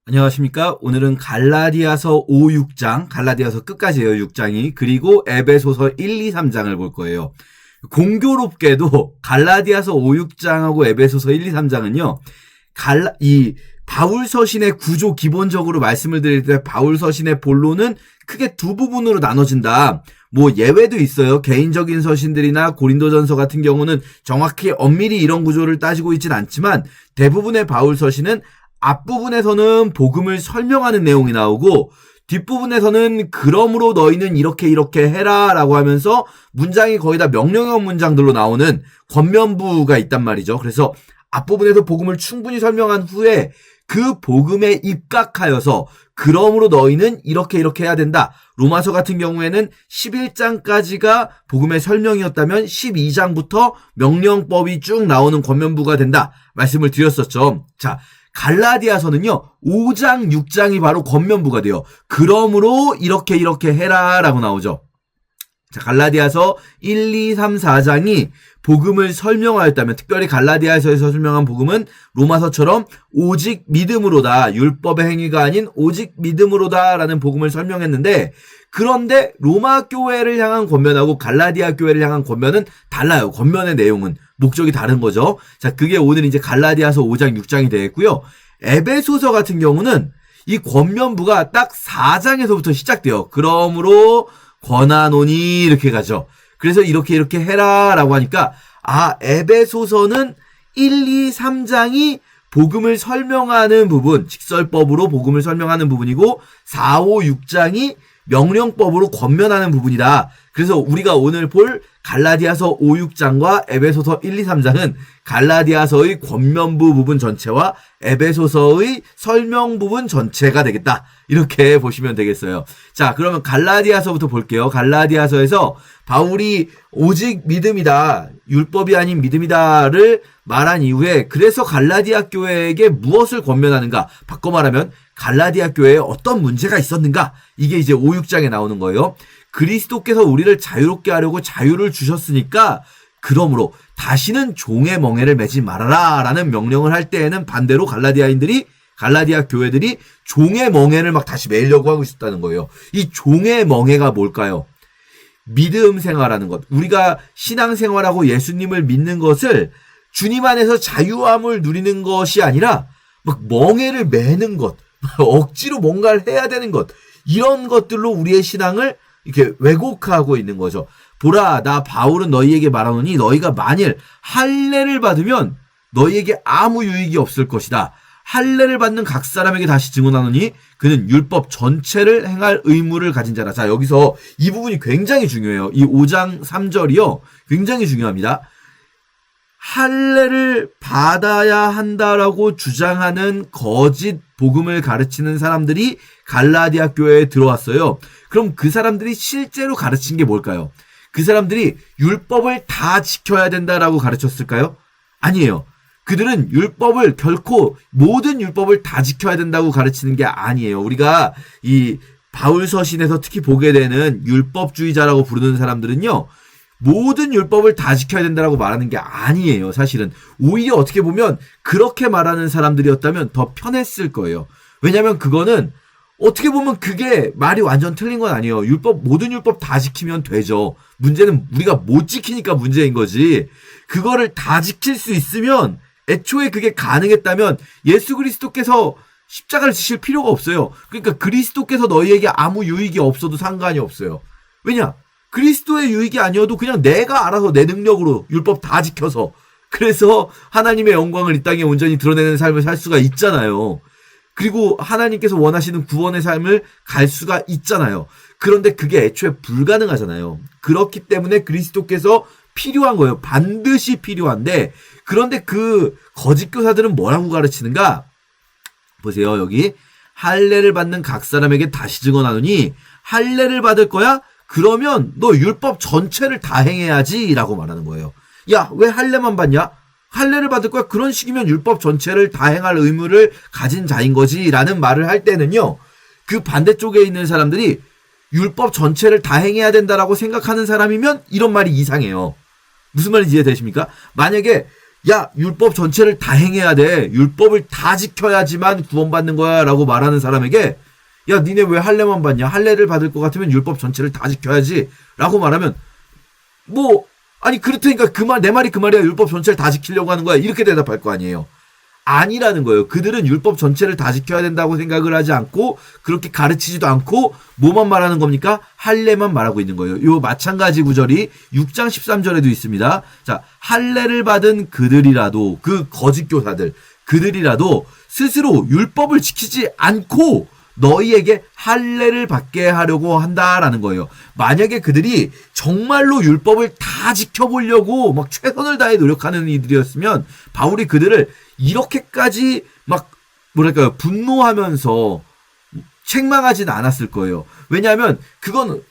안녕하십니까. 오늘은 갈라디아서 5, 6장, 갈라디아서 끝까지예요, 6장이. 그리고 에베소서 1, 2, 3장을 볼 거예요. 공교롭게도 갈라디아서 5, 6장하고 에베소서 1, 2, 3장은요. 이 바울 서신의 구조 기본적으로 말씀을 드릴 때 바울 서신의 본론은 크게 두 부분으로 나눠진다. 뭐 예외도 있어요. 개인적인 서신들이나 고린도전서 같은 경우는 정확히 엄밀히 이런 구조를 따지고 있진 않지만 대부분의 바울 서신은 앞부분에서는 복음을 설명하는 내용이 나오고 뒷부분에서는 그러므로 너희는 이렇게 해라 라고 하면서 문장이 거의 다 명령형 문장들로 나오는 권면부가 있단 말이죠. 그래서 앞부분에서 복음을 충분히 설명한 후에 그 복음에 입각하여서 그러므로 너희는 이렇게 해야 된다. 로마서 같은 경우에는 11장까지가 복음의 설명이었다면 12장부터 명령법이 쭉 나오는 권면부가 된다. 말씀을 드렸었죠. 자, 갈라디아서는요, 5장, 6장이 바로 권면부가 돼요. 그러므로 이렇게 해라 라고 나오죠. 자, 갈라디아서 1, 2, 3, 4장이 복음을 설명하였다면, 특별히 갈라디아서에서 설명한 복음은 로마서처럼 오직 믿음으로다, 율법의 행위가 아닌 오직 믿음으로다 라는 복음을 설명했는데, 그런데 로마 교회를 향한 권면하고 갈라디아 교회를 향한 권면은 달라요. 권면의 내용은. 목적이 다른 거죠. 자, 그게 오늘 이제 갈라디아서 5장, 6장이 되겠고요. 에베소서 같은 경우는 이 권면부가 딱 4장에서부터 시작돼요. 그러므로 권하노니 이렇게 가죠. 그래서 이렇게 해라 라고 하니까 에베소서는 1, 2, 3장이 복음을 설명하는 부분, 직설법으로 복음을 설명하는 부분이고 4, 5, 6장이 명령법으로 권면하는 부분이다. 그래서 우리가 오늘 볼 갈라디아서 5, 6장과 에베소서 1, 2, 3장은 갈라디아서의 권면부 부분 전체와 에베소서의 설명 부분 전체가 되겠다. 이렇게 보시면 되겠어요. 자, 그러면 갈라디아서부터 볼게요. 갈라디아서에서 바울이 오직 믿음이다, 율법이 아닌 믿음이다를 말한 이후에 그래서 갈라디아 교회에게 무엇을 권면하는가? 바꿔 말하면 갈라디아 교회에 어떤 문제가 있었는가? 이게 이제 5, 6장에 나오는 거예요. 그리스도께서 우리를 자유롭게 하려고 자유를 주셨으니까 그러므로 다시는 종의 멍에를 매지 말아라 라는 명령을 할 때에는 반대로 갈라디아 교회들이 종의 멍에를 막 다시 매려고 하고 있었다는 거예요. 이 종의 멍에가 뭘까요? 믿음 생활하는 것. 우리가 신앙생활하고 예수님을 믿는 것을 주님 안에서 자유함을 누리는 것이 아니라 막 멍에를 매는 것, 억지로 뭔가를 해야 되는 것, 이런 것들로 우리의 신앙을 이렇게 왜곡하고 있는 거죠. 보라, 나 바울은 너희에게 말하노니 너희가 만일 할례를 받으면 너희에게 아무 유익이 없을 것이다. 할례를 받는 각 사람에게 다시 증언하노니 그는 율법 전체를 행할 의무를 가진 자라. 자, 여기서 이 부분이 굉장히 중요해요. 이 5장 3절이요. 굉장히 중요합니다. 할례를 받아야 한다라고 주장하는 거짓 복음을 가르치는 사람들이 갈라디아 교회에 들어왔어요. 그럼 그 사람들이 실제로 가르친 게 뭘까요? 그 사람들이 율법을 다 지켜야 된다라고 가르쳤을까요? 아니에요. 그들은 율법을 결코 모든 율법을 다 지켜야 된다고 가르치는 게 아니에요. 우리가 이 바울 서신에서 특히 보게 되는 율법주의자라고 부르는 사람들은요, 모든 율법을 다 지켜야 된다라고 말하는 게 아니에요. 사실은 오히려 어떻게 보면 그렇게 말하는 사람들이었다면 더 편했을 거예요. 왜냐하면 그거는 어떻게 보면 그게 말이 완전 틀린 건 아니에요. 모든 율법 다 지키면 되죠. 문제는 우리가 못 지키니까 문제인 거지. 그거를 다 지킬 수 있으면, 애초에 그게 가능했다면 예수 그리스도께서 십자가를 지실 필요가 없어요. 그러니까 그리스도께서 너희에게 아무 유익이 없어도 상관이 없어요. 왜냐? 그리스도의 유익이 아니어도 그냥 내가 알아서 내 능력으로 율법 다 지켜서, 그래서 하나님의 영광을 이 땅에 온전히 드러내는 삶을 살 수가 있잖아요. 그리고 하나님께서 원하시는 구원의 삶을 갈 수가 있잖아요. 그런데 그게 애초에 불가능하잖아요. 그렇기 때문에 그리스도께서 필요한 거예요. 반드시 필요한데, 그런데 그 거짓 교사들은 뭐라고 가르치는가? 보세요. 여기 할례를 받는 각 사람에게 다시 증언하노니 할례를 받을 거야? 그러면 너 율법 전체를 다 행해야지 라고 말하는 거예요. 야, 왜 할례만 받냐? 할례를 받을 거야? 그런 식이면 율법 전체를 다 행할 의무를 가진 자인 거지 라는 말을 할 때는요, 그 반대쪽에 있는 사람들이 율법 전체를 다 행해야 된다라고 생각하는 사람이면 이런 말이 이상해요. 무슨 말인지 이해되십니까? 만약에 야, 율법 전체를 다 행해야 돼. 율법을 다 지켜야지만 구원받는 거야. 라고 말하는 사람에게, 야, 니네 왜 할례만 받냐? 할례를 받을 것 같으면 율법 전체를 다 지켜야지. 라고 말하면, 아니, 그렇다니까 내 말이 그 말이야. 율법 전체를 다 지키려고 하는 거야. 이렇게 대답할 거 아니에요. 아니라는 거예요. 그들은 율법 전체를 다 지켜야 된다고 생각을 하지 않고, 그렇게 가르치지도 않고, 뭐만 말하는 겁니까? 할례만 말하고 있는 거예요. 요 마찬가지 구절이 6장 13절에도 있습니다. 자, 할례를 받은 그들이라도, 그 거짓 교사들, 그들이라도 스스로 율법을 지키지 않고 너희에게 할례를 받게 하려고 한다라는 거예요. 만약에 그들이 정말로 율법을 다 지켜보려고 막 최선을 다해 노력하는 이들이었으면 바울이 그들을 이렇게까지 막 분노하면서 책망하진 않았을 거예요. 왜냐하면 그건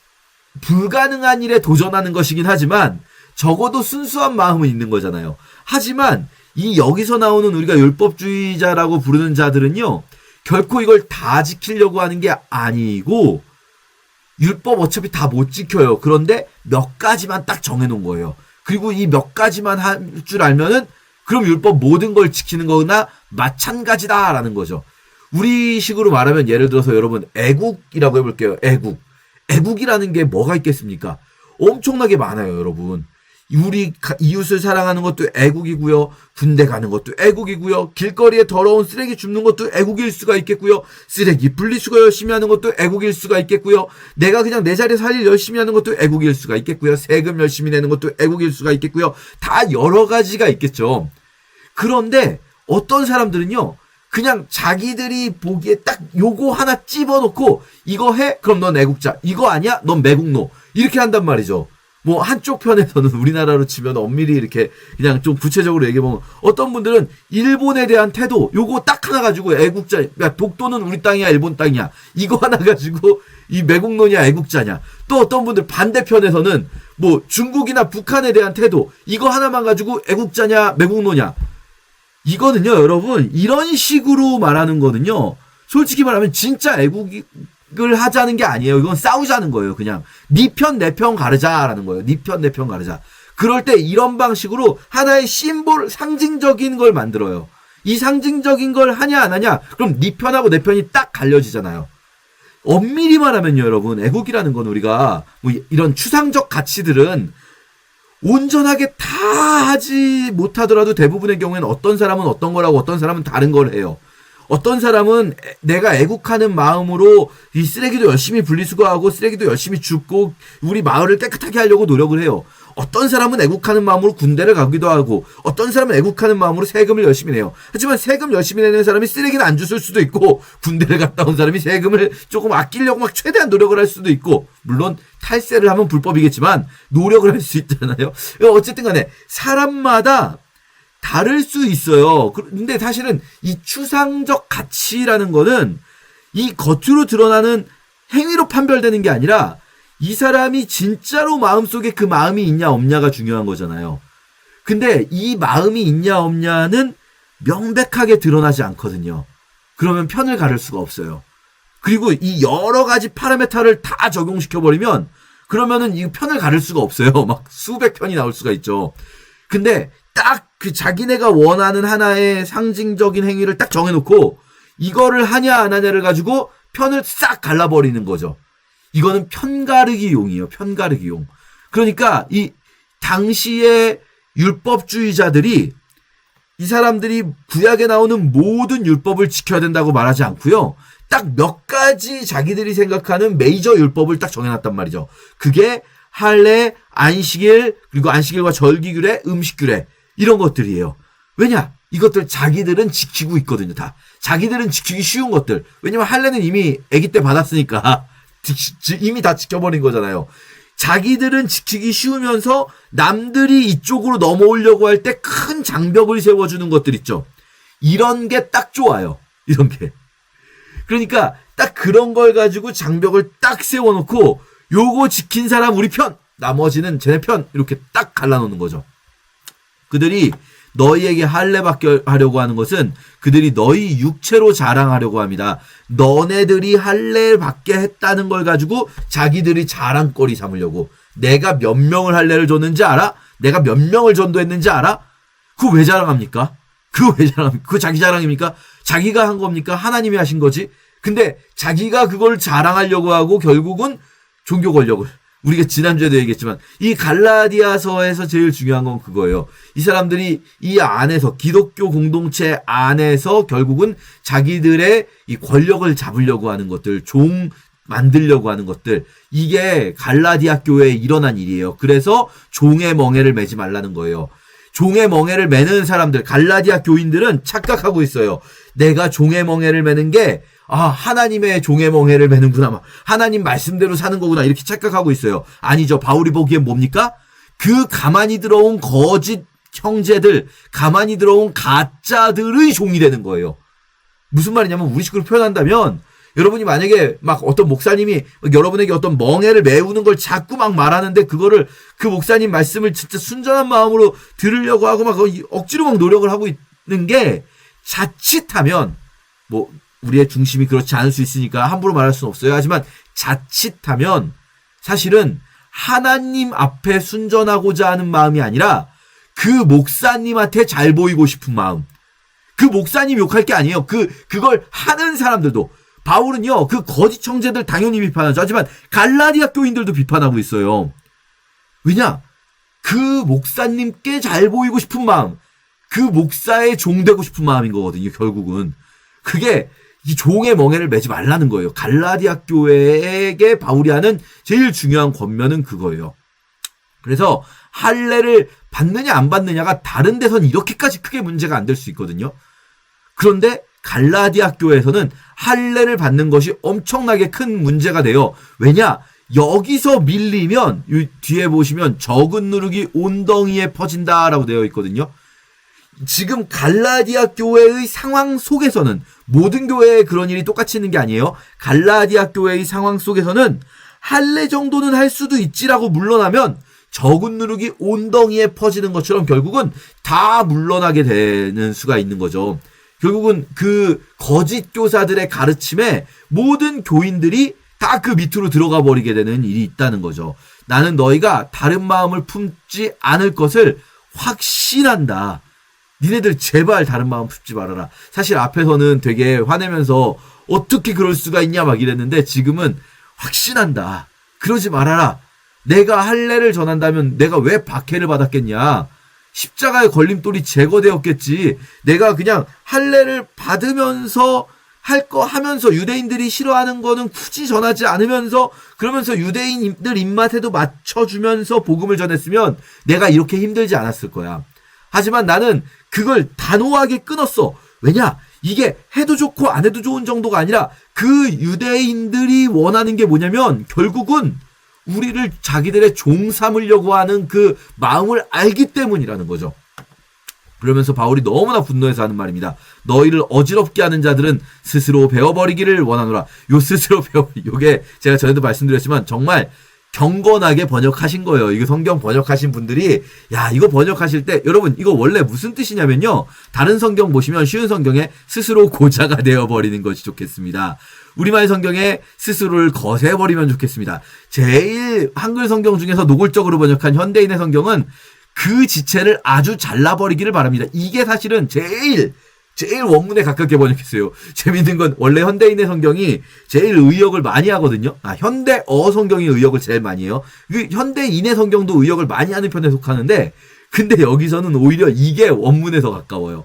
불가능한 일에 도전하는 것이긴 하지만 적어도 순수한 마음은 있는 거잖아요. 하지만 이 여기서 나오는 우리가 율법주의자라고 부르는 자들은요, 결코 이걸 다 지키려고 하는 게 아니고 율법 어차피 다 못 지켜요. 그런데 몇 가지만 딱 정해놓은 거예요. 그리고 이 몇 가지만 할 줄 알면은 그럼 율법 모든 걸 지키는 거나 마찬가지다라는 거죠. 우리식으로 말하면 예를 들어서 여러분 애국이라고 해볼게요. 애국이라는 게 뭐가 있겠습니까? 엄청나게 많아요, 여러분. 우리 이웃을 사랑하는 것도 애국이고요. 군대 가는 것도 애국이고요. 길거리에 더러운 쓰레기 줍는 것도 애국일 수가 있겠고요. 쓰레기 분리수거 열심히 하는 것도 애국일 수가 있겠고요. 내가 그냥 내 자리에 살 일 열심히 하는 것도 애국일 수가 있겠고요. 세금 열심히 내는 것도 애국일 수가 있겠고요. 다 여러 가지가 있겠죠. 그런데 어떤 사람들은요, 그냥 자기들이 보기에 딱 요거 하나 집어놓고 이거 해? 그럼 넌 애국자. 이거 아니야? 넌 매국노. 이렇게 한단 말이죠. 한쪽 편에서는 우리나라로 치면 엄밀히 이렇게 그냥 좀 구체적으로 얘기해보면 어떤 분들은 일본에 대한 태도 요거 딱 하나 가지고 애국자, 야, 독도는 우리 땅이야 일본 땅이야 이거 하나 가지고 이 매국노냐 애국자냐. 또 어떤 분들 반대편에서는 중국이나 북한에 대한 태도 이거 하나만 가지고 애국자냐 매국노냐. 이거는요, 여러분, 이런 식으로 말하는 거는요, 솔직히 말하면 진짜 애국을 하자는 게 아니에요. 이건 싸우자는 거예요. 그냥 네 편 내 편 가르자라는 거예요. 네 편 내 편 가르자. 그럴 때 이런 방식으로 하나의 심볼, 상징적인 걸 만들어요. 이 상징적인 걸 하냐 안 하냐? 그럼 네 편하고 내 편이 딱 갈려지잖아요. 엄밀히 말하면요, 여러분, 애국이라는 건 우리가 이런 추상적 가치들은 온전하게 다 하지 못하더라도 대부분의 경우에는 어떤 사람은 어떤 거라고 어떤 사람은 다른 걸 해요. 어떤 사람은 내가 애국하는 마음으로 이 쓰레기도 열심히 분리수거하고 쓰레기도 열심히 줍고 우리 마을을 깨끗하게 하려고 노력을 해요. 어떤 사람은 애국하는 마음으로 군대를 가기도 하고 어떤 사람은 애국하는 마음으로 세금을 열심히 내요. 하지만 세금 열심히 내는 사람이 쓰레기는 안 줬을 수도 있고 군대를 갔다 온 사람이 세금을 조금 아끼려고 막 최대한 노력을 할 수도 있고, 물론 탈세를 하면 불법이겠지만 노력을 할 수 있잖아요. 어쨌든 간에 사람마다 다를 수 있어요. 근데 사실은 이 추상적 가치라는 거는 이 겉으로 드러나는 행위로 판별되는 게 아니라 이 사람이 진짜로 마음속에 그 마음이 있냐 없냐가 중요한 거잖아요. 근데 이 마음이 있냐 없냐는 명백하게 드러나지 않거든요. 그러면 편을 가를 수가 없어요. 그리고 이 여러 가지 파라메타를 다 적용시켜버리면 그러면은 이 편을 가를 수가 없어요. 막 수백 편이 나올 수가 있죠. 근데 딱 그 자기네가 원하는 하나의 상징적인 행위를 딱 정해놓고 이거를 하냐 안 하냐를 가지고 편을 싹 갈라버리는 거죠. 이거는 편가르기용이에요. 편가르기용. 그러니까 이 당시의 율법주의자들이 이 사람들이 구약에 나오는 모든 율법을 지켜야 된다고 말하지 않고요. 딱 몇 가지 자기들이 생각하는 메이저 율법을 딱 정해놨단 말이죠. 그게 할례, 안식일, 그리고 안식일과 절기규례, 음식규례 이런 것들이에요. 왜냐? 이것들 자기들은 지키고 있거든요. 다. 자기들은 지키기 쉬운 것들. 왜냐면 할례는 이미 아기 때 받았으니까 이미 다 지켜버린 거잖아요. 자기들은 지키기 쉬우면서 남들이 이쪽으로 넘어오려고 할 때 큰 장벽을 세워주는 것들 있죠. 이런 게 딱 좋아요. 이런 게. 그러니까 딱 그런 걸 가지고 장벽을 딱 세워놓고 요거 지킨 사람 우리 편, 나머지는 쟤네 편 이렇게 딱 갈라놓는 거죠. 그들이 너희에게 할례 받게 하려고 하는 것은 그들이 너희 육체로 자랑하려고 합니다. 너네들이 할례 받게 했다는 걸 가지고 자기들이 자랑거리 삼으려고. 내가 몇 명을 할례를 줬는지 알아? 내가 몇 명을 전도했는지 알아? 그거 왜 자랑합니까? 그거 자기 자랑입니까? 자기가 한 겁니까? 하나님이 하신 거지? 근데 자기가 그걸 자랑하려고 하고 결국은 종교 권력을, 우리가 지난주에도 얘기했지만 이 갈라디아서에서 제일 중요한 건 그거예요. 이 사람들이 이 안에서, 기독교 공동체 안에서 결국은 자기들의 이 권력을 잡으려고 하는 것들, 종 만들려고 하는 것들, 이게 갈라디아 교회에 일어난 일이에요. 그래서 종의 멍에를 매지 말라는 거예요. 종의 멍에를 매는 사람들, 갈라디아 교인들은 착각하고 있어요. 내가 종의 멍에를 매는 게 하나님의 종의 멍에를 매는구나, 하나님 말씀대로 사는 거구나, 이렇게 착각하고 있어요. 아니죠. 바울이 보기엔 뭡니까? 그 가만히 들어온 거짓 형제들, 가만히 들어온 가짜들의 종이 되는 거예요. 무슨 말이냐면, 우리 식으로 표현한다면, 여러분이 만약에 막 어떤 목사님이 여러분에게 어떤 멍에를 메우는 걸 자꾸 막 말하는데, 그거를, 그 목사님 말씀을 진짜 순전한 마음으로 들으려고 하고 막 억지로 막 노력을 하고 있는 게, 자칫하면, 우리의 중심이 그렇지 않을 수 있으니까 함부로 말할 수는 없어요. 하지만 자칫하면 사실은 하나님 앞에 순전하고자 하는 마음이 아니라 그 목사님한테 잘 보이고 싶은 마음. 그 목사님 욕할 게 아니에요. 그걸 하는 사람들도. 바울은요, 그 거짓 형제들 당연히 비판하죠. 하지만 갈라디아 교인들도 비판하고 있어요. 왜냐? 그 목사님께 잘 보이고 싶은 마음. 그 목사의 종 되고 싶은 마음인 거거든요, 결국은. 그게 이 종의 멍에를 매지 말라는 거예요. 갈라디아 교회에게 바울이 하는 제일 중요한 권면은 그거예요. 그래서 할례를 받느냐 안 받느냐가 다른 데선 이렇게까지 크게 문제가 안 될 수 있거든요. 그런데 갈라디아 교회에서는 할례를 받는 것이 엄청나게 큰 문제가 돼요. 왜냐? 여기서 밀리면, 뒤에 보시면 적은 누룩이 온덩이에 퍼진다라고 되어 있거든요. 지금 갈라디아 교회의 상황 속에서는, 모든 교회에 그런 일이 똑같이 있는 게 아니에요. 갈라디아 교회의 상황 속에서는 할례 정도는 할 수도 있지라고 물러나면 적은 누룩이 온덩이에 퍼지는 것처럼 결국은 다 물러나게 되는 수가 있는 거죠. 결국은 그 거짓 교사들의 가르침에 모든 교인들이 다 그 밑으로 들어가 버리게 되는 일이 있다는 거죠. 나는 너희가 다른 마음을 품지 않을 것을 확신한다. 니네들 제발 다른 마음 품지 말아라. 사실 앞에서는 되게 화내면서 어떻게 그럴 수가 있냐 막 이랬는데, 지금은 확신한다. 그러지 말아라. 내가 할례를 전한다면 내가 왜 박해를 받았겠냐. 십자가의 걸림돌이 제거되었겠지. 내가 그냥 할례를 받으면서 할 거 하면서 유대인들이 싫어하는 거는 굳이 전하지 않으면서, 그러면서 유대인들 입맛에도 맞춰주면서 복음을 전했으면 내가 이렇게 힘들지 않았을 거야. 하지만 나는 그걸 단호하게 끊었어. 왜냐? 이게 해도 좋고 안 해도 좋은 정도가 아니라 그 유대인들이 원하는 게 뭐냐면 결국은 우리를 자기들의 종 삼으려고 하는 그 마음을 알기 때문이라는 거죠. 그러면서 바울이 너무나 분노해서 하는 말입니다. 너희를 어지럽게 하는 자들은 스스로 배워버리기를 원하노라. 요게 제가 전에도 말씀드렸지만 정말 경건하게 번역하신 거예요. 이거 성경 번역하신 분들이, 이거 번역하실 때, 여러분, 이거 원래 무슨 뜻이냐면요. 다른 성경 보시면 쉬운 성경에 스스로 고자가 되어버리는 것이 좋겠습니다. 우리말 성경에 스스로를 거세버리면 좋겠습니다. 제일 한글 성경 중에서 노골적으로 번역한 현대인의 성경은 그 지체를 아주 잘라버리기를 바랍니다. 이게 사실은 제일 원문에 가깝게 번역했어요. 재밌는 건 원래 현대인의 성경이 제일 의역을 많이 하거든요. 현대어 성경이 의역을 제일 많이 해요. 현대인의 성경도 의역을 많이 하는 편에 속하는데, 근데 여기서는 오히려 이게 원문에서 가까워요.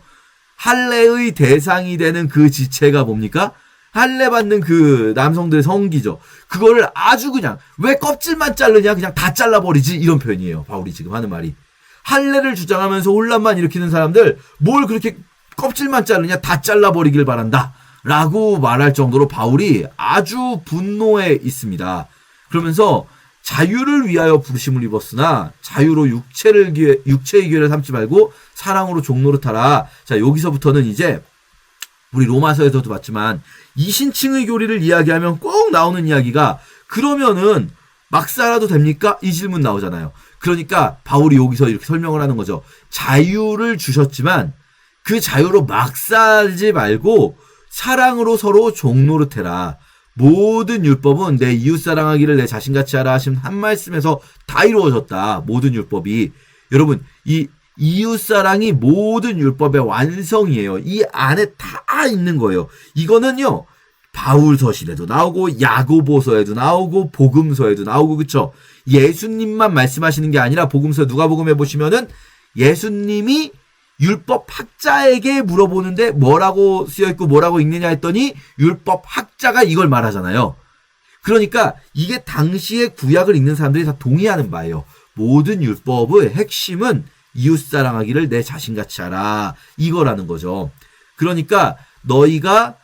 할례의 대상이 되는 그 지체가 뭡니까? 할례 받는 그 남성들의 성기죠. 그거를 아주 그냥 왜 껍질만 자르냐, 그냥 다 잘라버리지, 이런 표현이에요. 바울이 지금 하는 말이. 할례를 주장하면서 혼란만 일으키는 사람들 뭘 그렇게 껍질만 자르냐, 다 잘라버리길 바란다 라고 말할 정도로 바울이 아주 분노해 있습니다. 그러면서 자유를 위하여 부르심을 입었으나 자유로 육체의 기회를 삼지 말고 사랑으로 종노릇하라. 자, 여기서부터는 이제 우리 로마서에서도 봤지만 이신칭의 교리를 이야기하면 꼭 나오는 이야기가, 그러면은 막 살아도 됩니까? 이 질문 나오잖아요. 그러니까 바울이 여기서 이렇게 설명을 하는 거죠. 자유를 주셨지만 그 자유로 막 살지 말고 사랑으로 서로 종노릇해라. 모든 율법은 내 이웃 사랑하기를 내 자신같이 하라 하신 한 말씀에서 다 이루어졌다. 모든 율법이. 여러분, 이 이웃사랑이 모든 율법의 완성이에요. 이 안에 다 있는 거예요. 이거는요, 바울서신에도 나오고 야고보서에도 나오고 복음서에도 나오고, 그쵸? 예수님만 말씀하시는 게 아니라 복음서 누가복음에 보시면은 예수님이 율법 학자에게 물어보는데 뭐라고 쓰여있고 뭐라고 읽느냐 했더니 율법 학자가 이걸 말하잖아요. 그러니까 이게 당시에 구약을 읽는 사람들이 다 동의하는 바예요. 모든 율법의 핵심은 이웃사랑하기를 내 자신같이 하라, 이거라는 거죠. 그러니까 너희가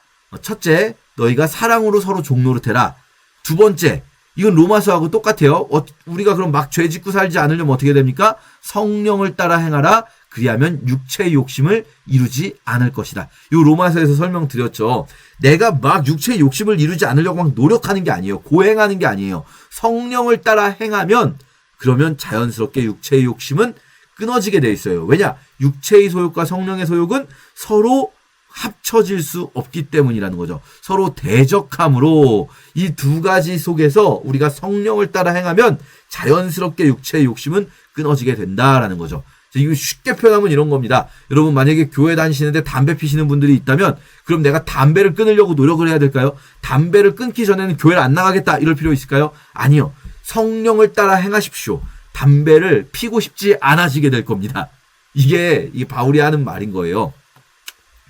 첫째, 너희가 사랑으로 서로 종노릇해라. 두 번째, 이건 로마서하고 똑같아요. 우리가 그럼 막 죄 짓고 살지 않으려면 어떻게 됩니까? 성령을 따라 행하라. 그리하면 육체의 욕심을 이루지 않을 것이다. 이 로마서에서 설명드렸죠. 내가 막 육체의 욕심을 이루지 않으려고 막 노력하는 게 아니에요. 고행하는 게 아니에요. 성령을 따라 행하면 그러면 자연스럽게 육체의 욕심은 끊어지게 돼 있어요. 왜냐? 육체의 소욕과 성령의 소욕은 서로 합쳐질 수 없기 때문이라는 거죠. 서로 대적함으로 이 두 가지 속에서 우리가 성령을 따라 행하면 자연스럽게 육체의 욕심은 끊어지게 된다라는 거죠. 이거 쉽게 표현하면 이런 겁니다. 여러분, 만약에 교회 다니시는데 담배 피시는 분들이 있다면 그럼 내가 담배를 끊으려고 노력을 해야 될까요? 담배를 끊기 전에는 교회를 안 나가겠다 이럴 필요 있을까요? 아니요. 성령을 따라 행하십시오. 담배를 피고 싶지 않아지게 될 겁니다. 이게 바울이 하는 말인 거예요.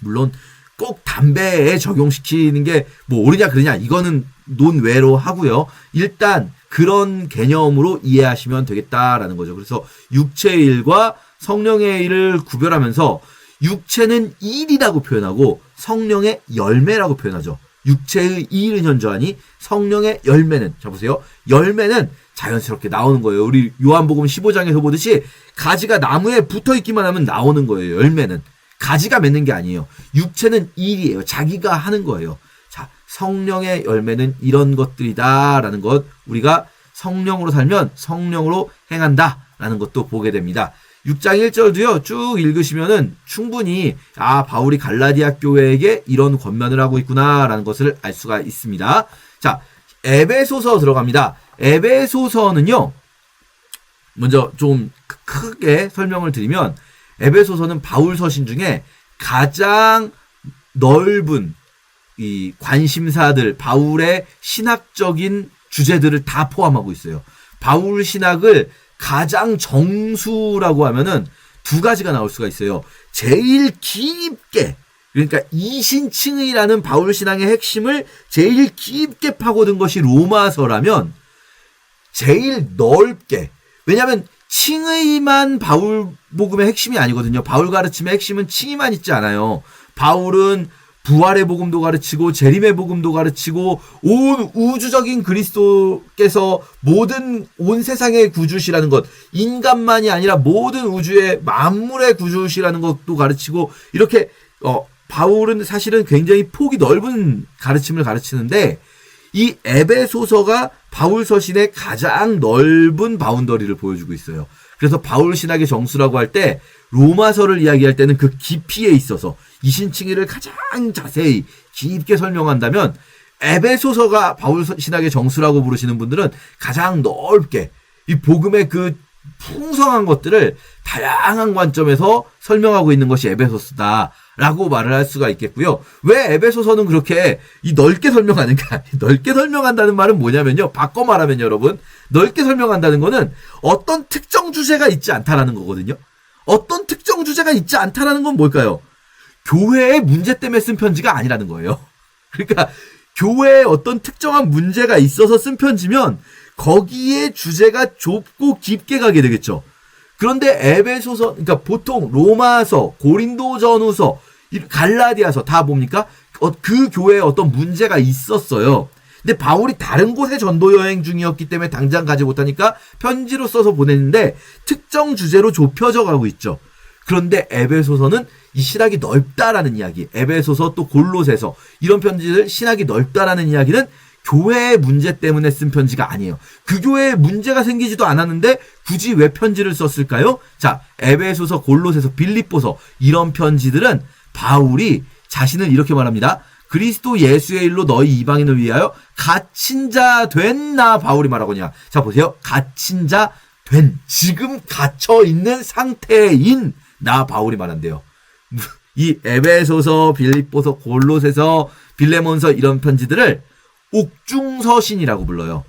물론 꼭 담배에 적용시키는 게 뭐 옳으냐 그러냐 이거는 논외로 하고요. 일단 그런 개념으로 이해하시면 되겠다라는 거죠. 그래서 육체의 일과 성령의 일을 구별하면서 육체는 일이라고 표현하고 성령의 열매라고 표현하죠. 육체의 일은 현저하니 성령의 열매는, 자 보세요. 열매는 자연스럽게 나오는 거예요. 우리 요한복음 15장에서 보듯이 가지가 나무에 붙어있기만 하면 나오는 거예요. 열매는. 가지가 맺는 게 아니에요. 육체는 일이에요. 자기가 하는 거예요. 자, 성령의 열매는 이런 것들이다라는 것, 우리가 성령으로 살면 성령으로 행한다라는 것도 보게 됩니다. 6장 1절도요. 쭉 읽으시면은 충분히 바울이 갈라디아 교회에게 이런 권면을 하고 있구나라는 것을 알 수가 있습니다. 자, 에베소서 들어갑니다. 에베소서는요. 먼저 좀 크게 설명을 드리면 에베소서는 바울 서신 중에 가장 넓은 이 관심사들, 바울의 신학적인 주제들을 다 포함하고 있어요. 바울 신학을 가장 정수라고 하면은 두 가지가 나올 수가 있어요. 제일 깊게, 그러니까 이신칭의라는 바울 신앙의 핵심을 제일 깊게 파고든 것이 로마서라면 제일 넓게, 왜냐하면 칭의만 바울 복음의 핵심이 아니거든요. 바울 가르침의 핵심은 칭의만 있지 않아요. 바울은 부활의 복음도 가르치고 재림의 복음도 가르치고 온 우주적인 그리스도께서 온 세상의 구주시라는 것, 인간만이 아니라 모든 우주의 만물의 구주시라는 것도 가르치고, 이렇게 바울은 사실은 굉장히 폭이 넓은 가르침을 가르치는데 이 에베소서가 바울 서신의 가장 넓은 바운더리를 보여주고 있어요. 그래서 바울 신학의 정수라고 할 때 로마서를 이야기할 때는 그 깊이에 있어서 이신칭의를 가장 자세히 깊게 설명한다면 에베소서가 바울 신학의 정수라고 부르시는 분들은 가장 넓게 이 복음의 그 풍성한 것들을 다양한 관점에서 설명하고 있는 것이 에베소서다라고 말을 할 수가 있겠고요. 왜 에베소서는 그렇게 넓게 설명하는가? 넓게 설명한다는 말은 뭐냐면요. 바꿔 말하면 여러분, 넓게 설명한다는 거는 어떤 특정 주제가 있지 않다라는 거거든요. 어떤 특정 주제가 있지 않다라는 건 뭘까요? 교회의 문제 때문에 쓴 편지가 아니라는 거예요. 그러니까 교회에 어떤 특정한 문제가 있어서 쓴 편지면 거기에 주제가 좁고 깊게 가게 되겠죠. 그런데 에베소서, 그러니까 보통 로마서, 고린도전후서, 갈라디아서 다 뭡니까? 그 교회에 어떤 문제가 있었어요. 근데 바울이 다른 곳에 전도 여행 중이었기 때문에 당장 가지 못하니까 편지로 써서 보냈는데 특정 주제로 좁혀져 가고 있죠. 그런데 에베소서는 이 신학이 넓다라는 이야기, 에베소서 또 골로새서 이런 편지들 신학이 넓다라는 이야기는 교회의 문제 때문에 쓴 편지가 아니에요. 그 교회에 문제가 생기지도 않았는데 굳이 왜 편지를 썼을까요? 자, 에베소서, 골로새서, 빌립보서 이런 편지들은 바울이 자신을 이렇게 말합니다. 그리스도 예수의 일로 너희 이방인을 위하여 갇힌 자 된 나 바울이 말하거냐. 자 보세요. 갇힌 자 지금 갇혀 있는 상태인 나 바울이 말한대요. 이 에베소서, 빌립보서, 골로새서, 빌레몬서 이런 편지들을 옥중서신이라고 불러요.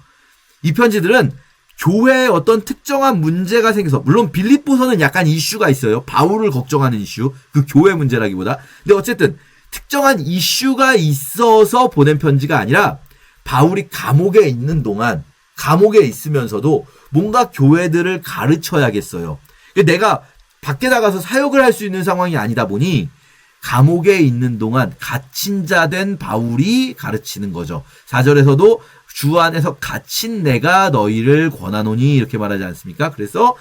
이 편지들은 교회에 어떤 특정한 문제가 생겨서, 물론 빌립보서는 약간 이슈가 있어요. 바울을 걱정하는 이슈, 그 교회 문제라기보다. 근데 어쨌든 특정한 이슈가 있어서 보낸 편지가 아니라 바울이 감옥에 있는 동안, 감옥에 있으면서도 뭔가 교회들을 가르쳐야겠어요. 내가 밖에 나가서 사역을 할 수 있는 상황이 아니다 보니 감옥에 있는 동안 갇힌 자 된 바울이 가르치는 거죠. 4절에서도 주 안에서 갇힌 내가 너희를 권하노니 이렇게 말하지 않습니까? 그래서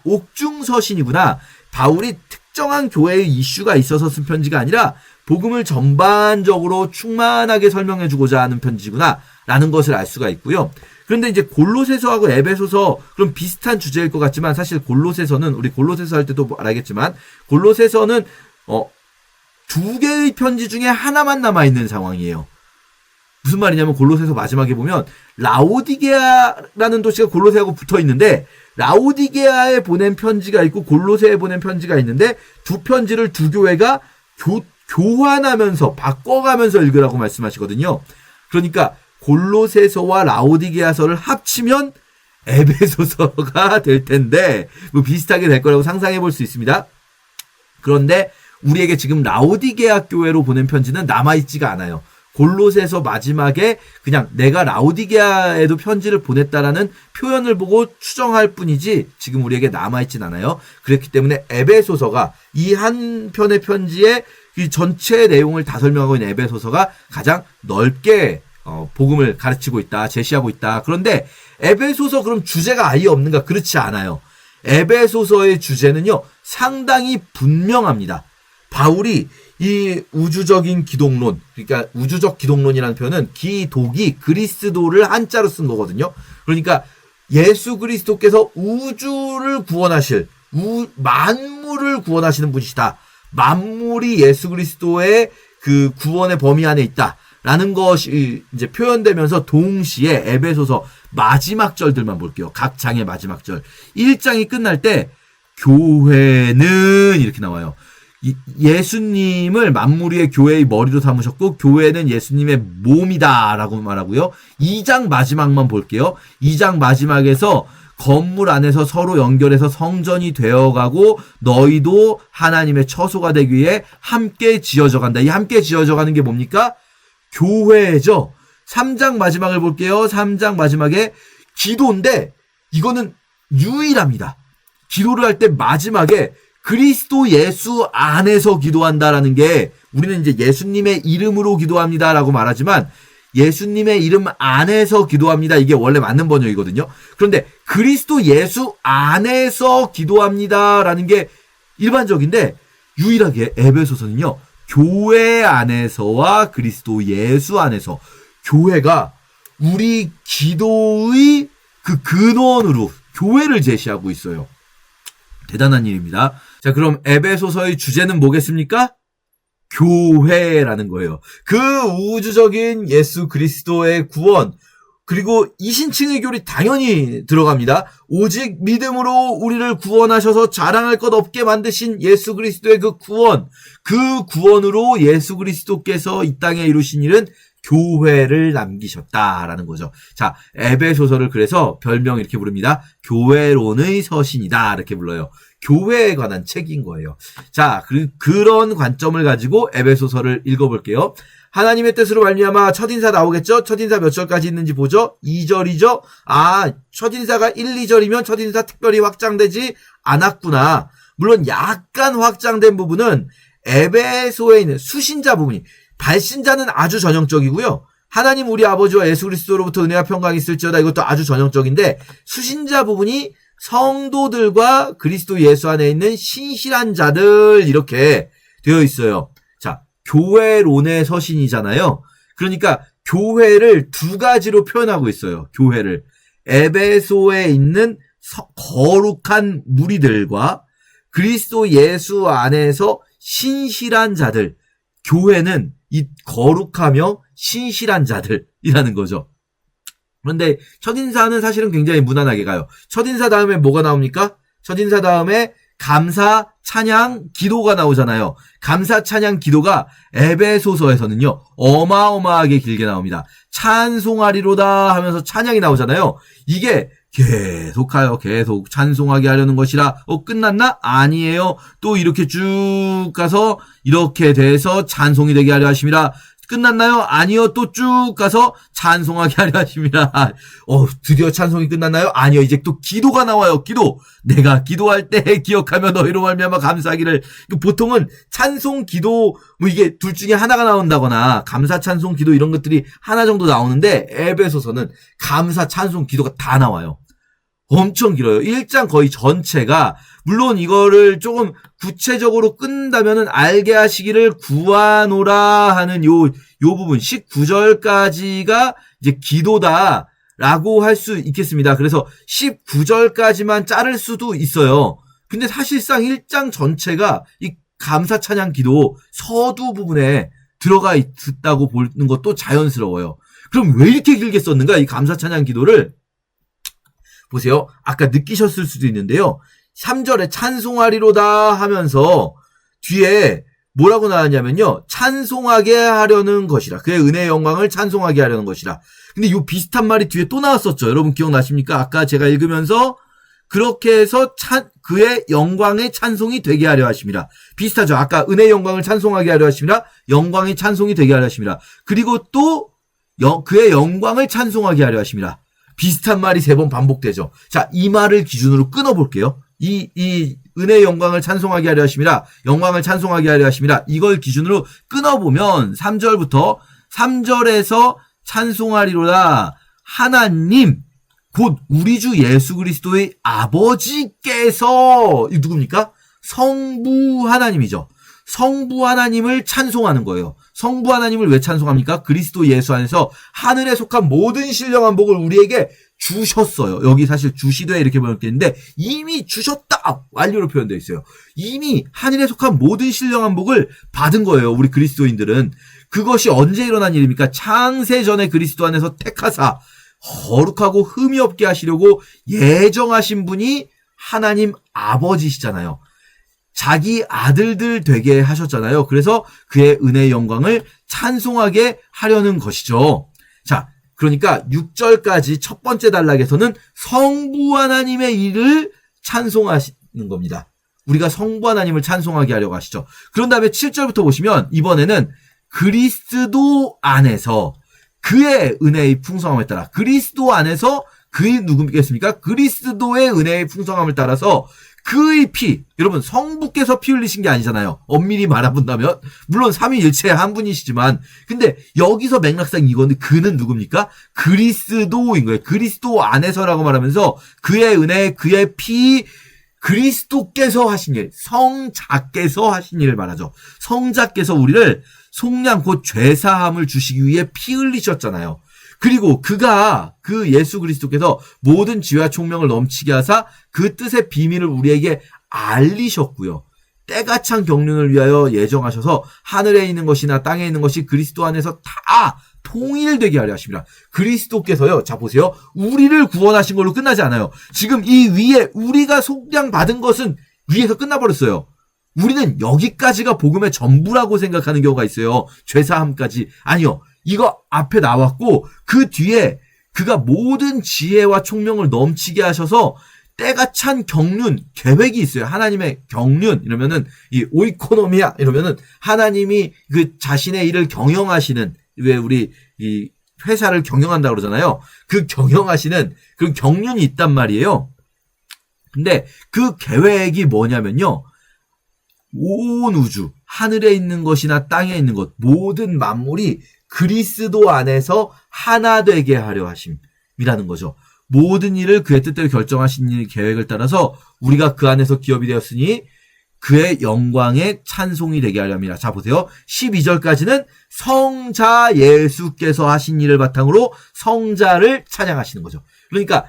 옥중서신이구나. 바울이 특정한 교회의 이슈가 있어서 쓴 편지가 아니라 복음을 전반적으로 충만하게 설명해주고자 하는 편지구나 라는 것을 알 수가 있고요. 그런데 이제 골로새서하고 에베소서 그럼 비슷한 주제일 것 같지만 사실 골로새서는 우리 골로새서 할 때도 알겠지만 골로새서는 두 개의 편지 중에 하나만 남아있는 상황이에요. 무슨 말이냐면 골로새서 마지막에 보면 라오디게아라는 도시가 골로새하고 붙어 있는데 라오디게아에 보낸 편지가 있고 골로새에 보낸 편지가 있는데 두 편지를 두 교회가 교환하면서 바꿔가면서 읽으라고 말씀하시거든요. 그러니까 골로새서와 라오디게아서를 합치면 에베소서가 될 텐데 뭐 비슷하게 될 거라고 상상해 볼 수 있습니다. 그런데 우리에게 지금 라오디게아 교회로 보낸 편지는 남아있지가 않아요. 골로새서 마지막에 그냥 내가 라오디게아에도 편지를 보냈다라는 표현을 보고 추정할 뿐이지 지금 우리에게 남아있진 않아요. 그렇기 때문에 에베소서가 이 한 편의 편지의 이 전체 내용을 다 설명하고 있는 에베소서가 가장 넓게 복음을 가르치고 있다, 제시하고 있다. 그런데 에베소서 그럼 주제가 아예 없는가? 그렇지 않아요. 에베소서의 주제는요, 상당히 분명합니다. 바울이 이 우주적인 기독론, 그러니까 우주적 기독론이라는 표현은 기독이 그리스도를 한자로 쓴 거거든요. 그러니까 예수 그리스도께서 우주를 구원하실, 만물을 구원하시는 분이시다. 만물이 예수 그리스도의 그 구원의 범위 안에 있다. 라는 것이 이제 표현되면서 동시에 에베소서 마지막 절들만 볼게요. 각 장의 마지막 절. 1장이 끝날 때 교회는 이렇게 나와요. 예수님을 만물 위의 교회의 머리로 삼으셨고 교회는 예수님의 몸이다 라고 말하고요. 2장 마지막만 볼게요. 2장 마지막에서 건물 안에서 서로 연결해서 성전이 되어가고 너희도 하나님의 처소가 되기 위해 함께 지어져 간다. 이 함께 지어져 가는 게 뭡니까? 교회죠. 3장 마지막을 볼게요. 3장 마지막에 기도인데 이거는 유일합니다. 기도를 할 때 마지막에 그리스도 예수 안에서 기도한다라는 게 우리는 이제 예수님의 이름으로 기도합니다라고 말하지만 예수님의 이름 안에서 기도합니다. 이게 원래 맞는 번역이거든요. 그런데 그리스도 예수 안에서 기도합니다라는 게 일반적인데 유일하게 에베소서는요. 교회 안에서와 그리스도 예수 안에서 교회가 우리 기도의 그 근원으로 교회를 제시하고 있어요. 대단한 일입니다. 자, 그럼 에베소서의 주제는 뭐겠습니까? 교회라는 거예요. 그 우주적인 예수 그리스도의 구원, 그리고 이신칭의 교리 당연히 들어갑니다. 오직 믿음으로 우리를 구원하셔서 자랑할 것 없게 만드신 예수 그리스도의 그 구원, 그 구원으로 예수 그리스도께서 이 땅에 이루신 일은 교회를 남기셨다라는 거죠. 자, 에베소서를 그래서 별명 이렇게 부릅니다. 교회론의 서신이다 이렇게 불러요. 교회에 관한 책인 거예요. 자, 그런 관점을 가지고 에베소서를 읽어볼게요. 하나님의 뜻으로 말미암아 첫인사 나오겠죠? 첫인사 몇 절까지 있는지 보죠? 2절이죠? 첫인사가 1, 2절이면 첫인사 특별히 확장되지 않았구나. 물론 약간 확장된 부분은 에베소에 있는 수신자 부분이, 발신자는 아주 전형적이고요. 하나님 우리 아버지와 예수 그리스도로부터 은혜와 평강이 있을지어다, 이것도 아주 전형적인데 수신자 부분이 성도들과 그리스도 예수 안에 있는 신실한 자들 이렇게 되어 있어요. 자, 교회론의 서신이잖아요. 그러니까 교회를 두 가지로 표현하고 있어요. 교회를 에베소에 있는 거룩한 무리들과 그리스도 예수 안에서 신실한 자들, 교회는 이 거룩하며 신실한 자들이라는 거죠. 그런데 첫인사는 사실은 굉장히 무난하게 가요. 첫인사 다음에 뭐가 나옵니까? 첫인사 다음에 감사, 찬양, 기도가 나오잖아요. 감사, 찬양, 기도가 에베소서에서는요, 어마어마하게 길게 나옵니다. 찬송하리로다 하면서 찬양이 나오잖아요. 이게 계속 가요. 계속 찬송하게 하려는 것이라. 끝났나? 아니에요. 또 이렇게 쭉 가서 이렇게 돼서 찬송이 되게 하려 하심이라. 끝났나요? 아니요. 또 쭉 가서 찬송하게 하려 하십니다. 드디어 찬송이 끝났나요? 아니요. 이제 또 기도가 나와요. 기도. 내가 기도할 때 기억하며 너희로 말미암아 감사하기를. 보통은 찬송, 기도 이게 둘 중에 하나가 나온다거나 감사, 찬송, 기도 이런 것들이 하나 정도 나오는데 에베소서는 감사, 찬송, 기도가 다 나와요. 엄청 길어요. 1장 거의 전체가, 물론 이거를 조금 구체적으로 끊는다면은 알게 하시기를 구하노라 하는 요 부분 19절까지가 이제 기도다라고 할 수 있겠습니다. 그래서 19절까지만 자를 수도 있어요. 근데 사실상 1장 전체가 이 감사, 찬양, 기도 서두 부분에 들어가 있다고 보는 것도 자연스러워요. 그럼 왜 이렇게 길게 썼는가? 이 감사, 찬양, 기도를 보세요. 아까 느끼셨을 수도 있는데요. 3절에 찬송하리로다 하면서 뒤에 뭐라고 나왔냐면요. 찬송하게 하려는 것이라. 그의 은혜의 영광을 찬송하게 하려는 것이라. 근데 이 비슷한 말이 뒤에 또 나왔었죠. 여러분 기억나십니까? 아까 제가 읽으면서 그렇게 해서 그의 영광의 찬송이 되게 하려 하심이라. 비슷하죠. 아까 은혜의 영광을 찬송하게 하려 하심이라. 영광의 찬송이 되게 하려 하심이라. 그리고 또 그의 영광을 찬송하게 하려 하심이라. 비슷한 말이 3번 반복되죠. 자, 이 말을 기준으로 끊어볼게요. 이 은혜의 영광을 찬송하게 하려 하심이라, 영광을 찬송하게 하려 하심이라, 이걸 기준으로 끊어보면 3절에서 찬송하리로다 하나님, 곧 우리 주 예수 그리스도의 아버지께서, 이 누굽니까? 성부 하나님이죠. 성부 하나님을 찬송하는 거예요. 성부 하나님을 왜 찬송합니까? 그리스도 예수 안에서 하늘에 속한 모든 신령한 복을 우리에게 주셨어요. 여기 사실 주시되 이렇게 번역되는데 이미 주셨다 완료로 표현되어 있어요. 이미 하늘에 속한 모든 신령한 복을 받은 거예요. 우리 그리스도인들은. 그것이 언제 일어난 일입니까? 창세 전에 그리스도 안에서 택하사 거룩하고 흠이 없게 하시려고 예정하신 분이 하나님 아버지시잖아요. 자기 아들들 되게 하셨잖아요. 그래서 그의 은혜의 영광을 찬송하게 하려는 것이죠. 자, 그러니까 6절까지 첫 번째 단락에서는 성부 하나님의 일을 찬송하시는 겁니다. 우리가 성부 하나님을 찬송하게 하려고 하시죠. 그런 다음에 7절부터 보시면 이번에는 그리스도 안에서 그의 은혜의 풍성함을 따라, 그리스도 안에서 그의 누구겠습니까? 그리스도의 은혜의 풍성함을 따라서 그의 피, 여러분 성부께서 피 흘리신 게 아니잖아요. 엄밀히 말해본다면 물론 삼위일체 한 분이시지만, 근데 여기서 맥락상 이건데 그는 누굽니까? 그리스도인 거예요. 그리스도 안에서라고 말하면서 그의 은혜, 그의 피, 그리스도께서 하신 일, 성자께서 하신 일을 말하죠. 성자께서 우리를 속량 곧 죄사함을 주시기 위해 피 흘리셨잖아요. 그리고 그 예수 그리스도께서 모든 지혜와 총명을 넘치게 하사 그 뜻의 비밀을 우리에게 알리셨고요. 때가 찬 경륜을 위하여 예정하셔서 하늘에 있는 것이나 땅에 있는 것이 그리스도 안에서 다 통일되게 하려 하십니다. 그리스도께서요. 자 보세요. 우리를 구원하신 걸로 끝나지 않아요. 지금 이 위에 우리가 속량 받은 것은 위에서 끝나버렸어요. 우리는 여기까지가 복음의 전부라고 생각하는 경우가 있어요. 죄사함까지. 아니요. 이거 앞에 나왔고 그 뒤에 그가 모든 지혜와 총명을 넘치게 하셔서 때가 찬 경륜, 계획이 있어요. 하나님의 경륜 이러면은 이 오이코노미아 이러면은 하나님이 그 자신의 일을 경영하시는, 왜 우리 이 회사를 경영한다고 그러잖아요. 그 경영하시는 그 경륜이 있단 말이에요. 근데 그 계획이 뭐냐면요. 온 우주, 하늘에 있는 것이나 땅에 있는 것, 모든 만물이 그리스도 안에서 하나 되게 하려 하심이라는 거죠. 모든 일을 그의 뜻대로 결정하신 일 계획을 따라서 우리가 그 안에서 기업이 되었으니 그의 영광의 찬송이 되게 하려 합니다. 자 보세요. 12절까지는 성자 예수께서 하신 일을 바탕으로 성자를 찬양하시는 거죠. 그러니까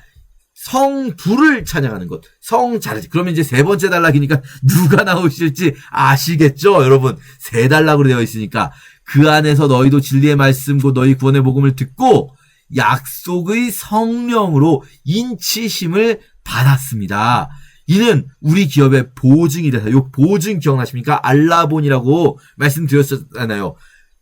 성부를 찬양하는 것, 성자를. 그러면 이제 세 번째 단락이니까 누가 나오실지 아시겠죠? 여러분, 세 단락으로 되어 있으니까 그 안에서 너희도 진리의 말씀 곧 너희 구원의 복음을 듣고 약속의 성령으로 인치심을 받았습니다. 이는 우리 기업의 보증이 돼서, 요 보증 기억나십니까? 알라본이라고 말씀드렸잖아요.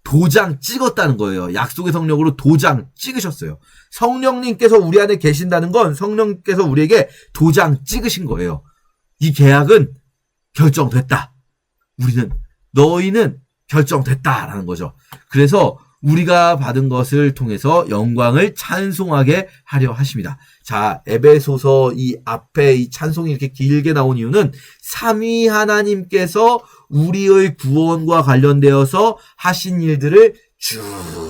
도장 찍었다는 거예요. 약속의 성령으로 도장 찍으셨어요. 성령님께서 우리 안에 계신다는 건 성령께서 우리에게 도장 찍으신 거예요. 이 계약은 결정됐다. 너희는 결정됐다라는 거죠. 그래서 우리가 받은 것을 통해서 영광을 찬송하게 하려 하십니다. 자, 에베소서 이 앞에 이 찬송이 이렇게 길게 나온 이유는 삼위 하나님께서 우리의 구원과 관련되어서 하신 일들을 쭉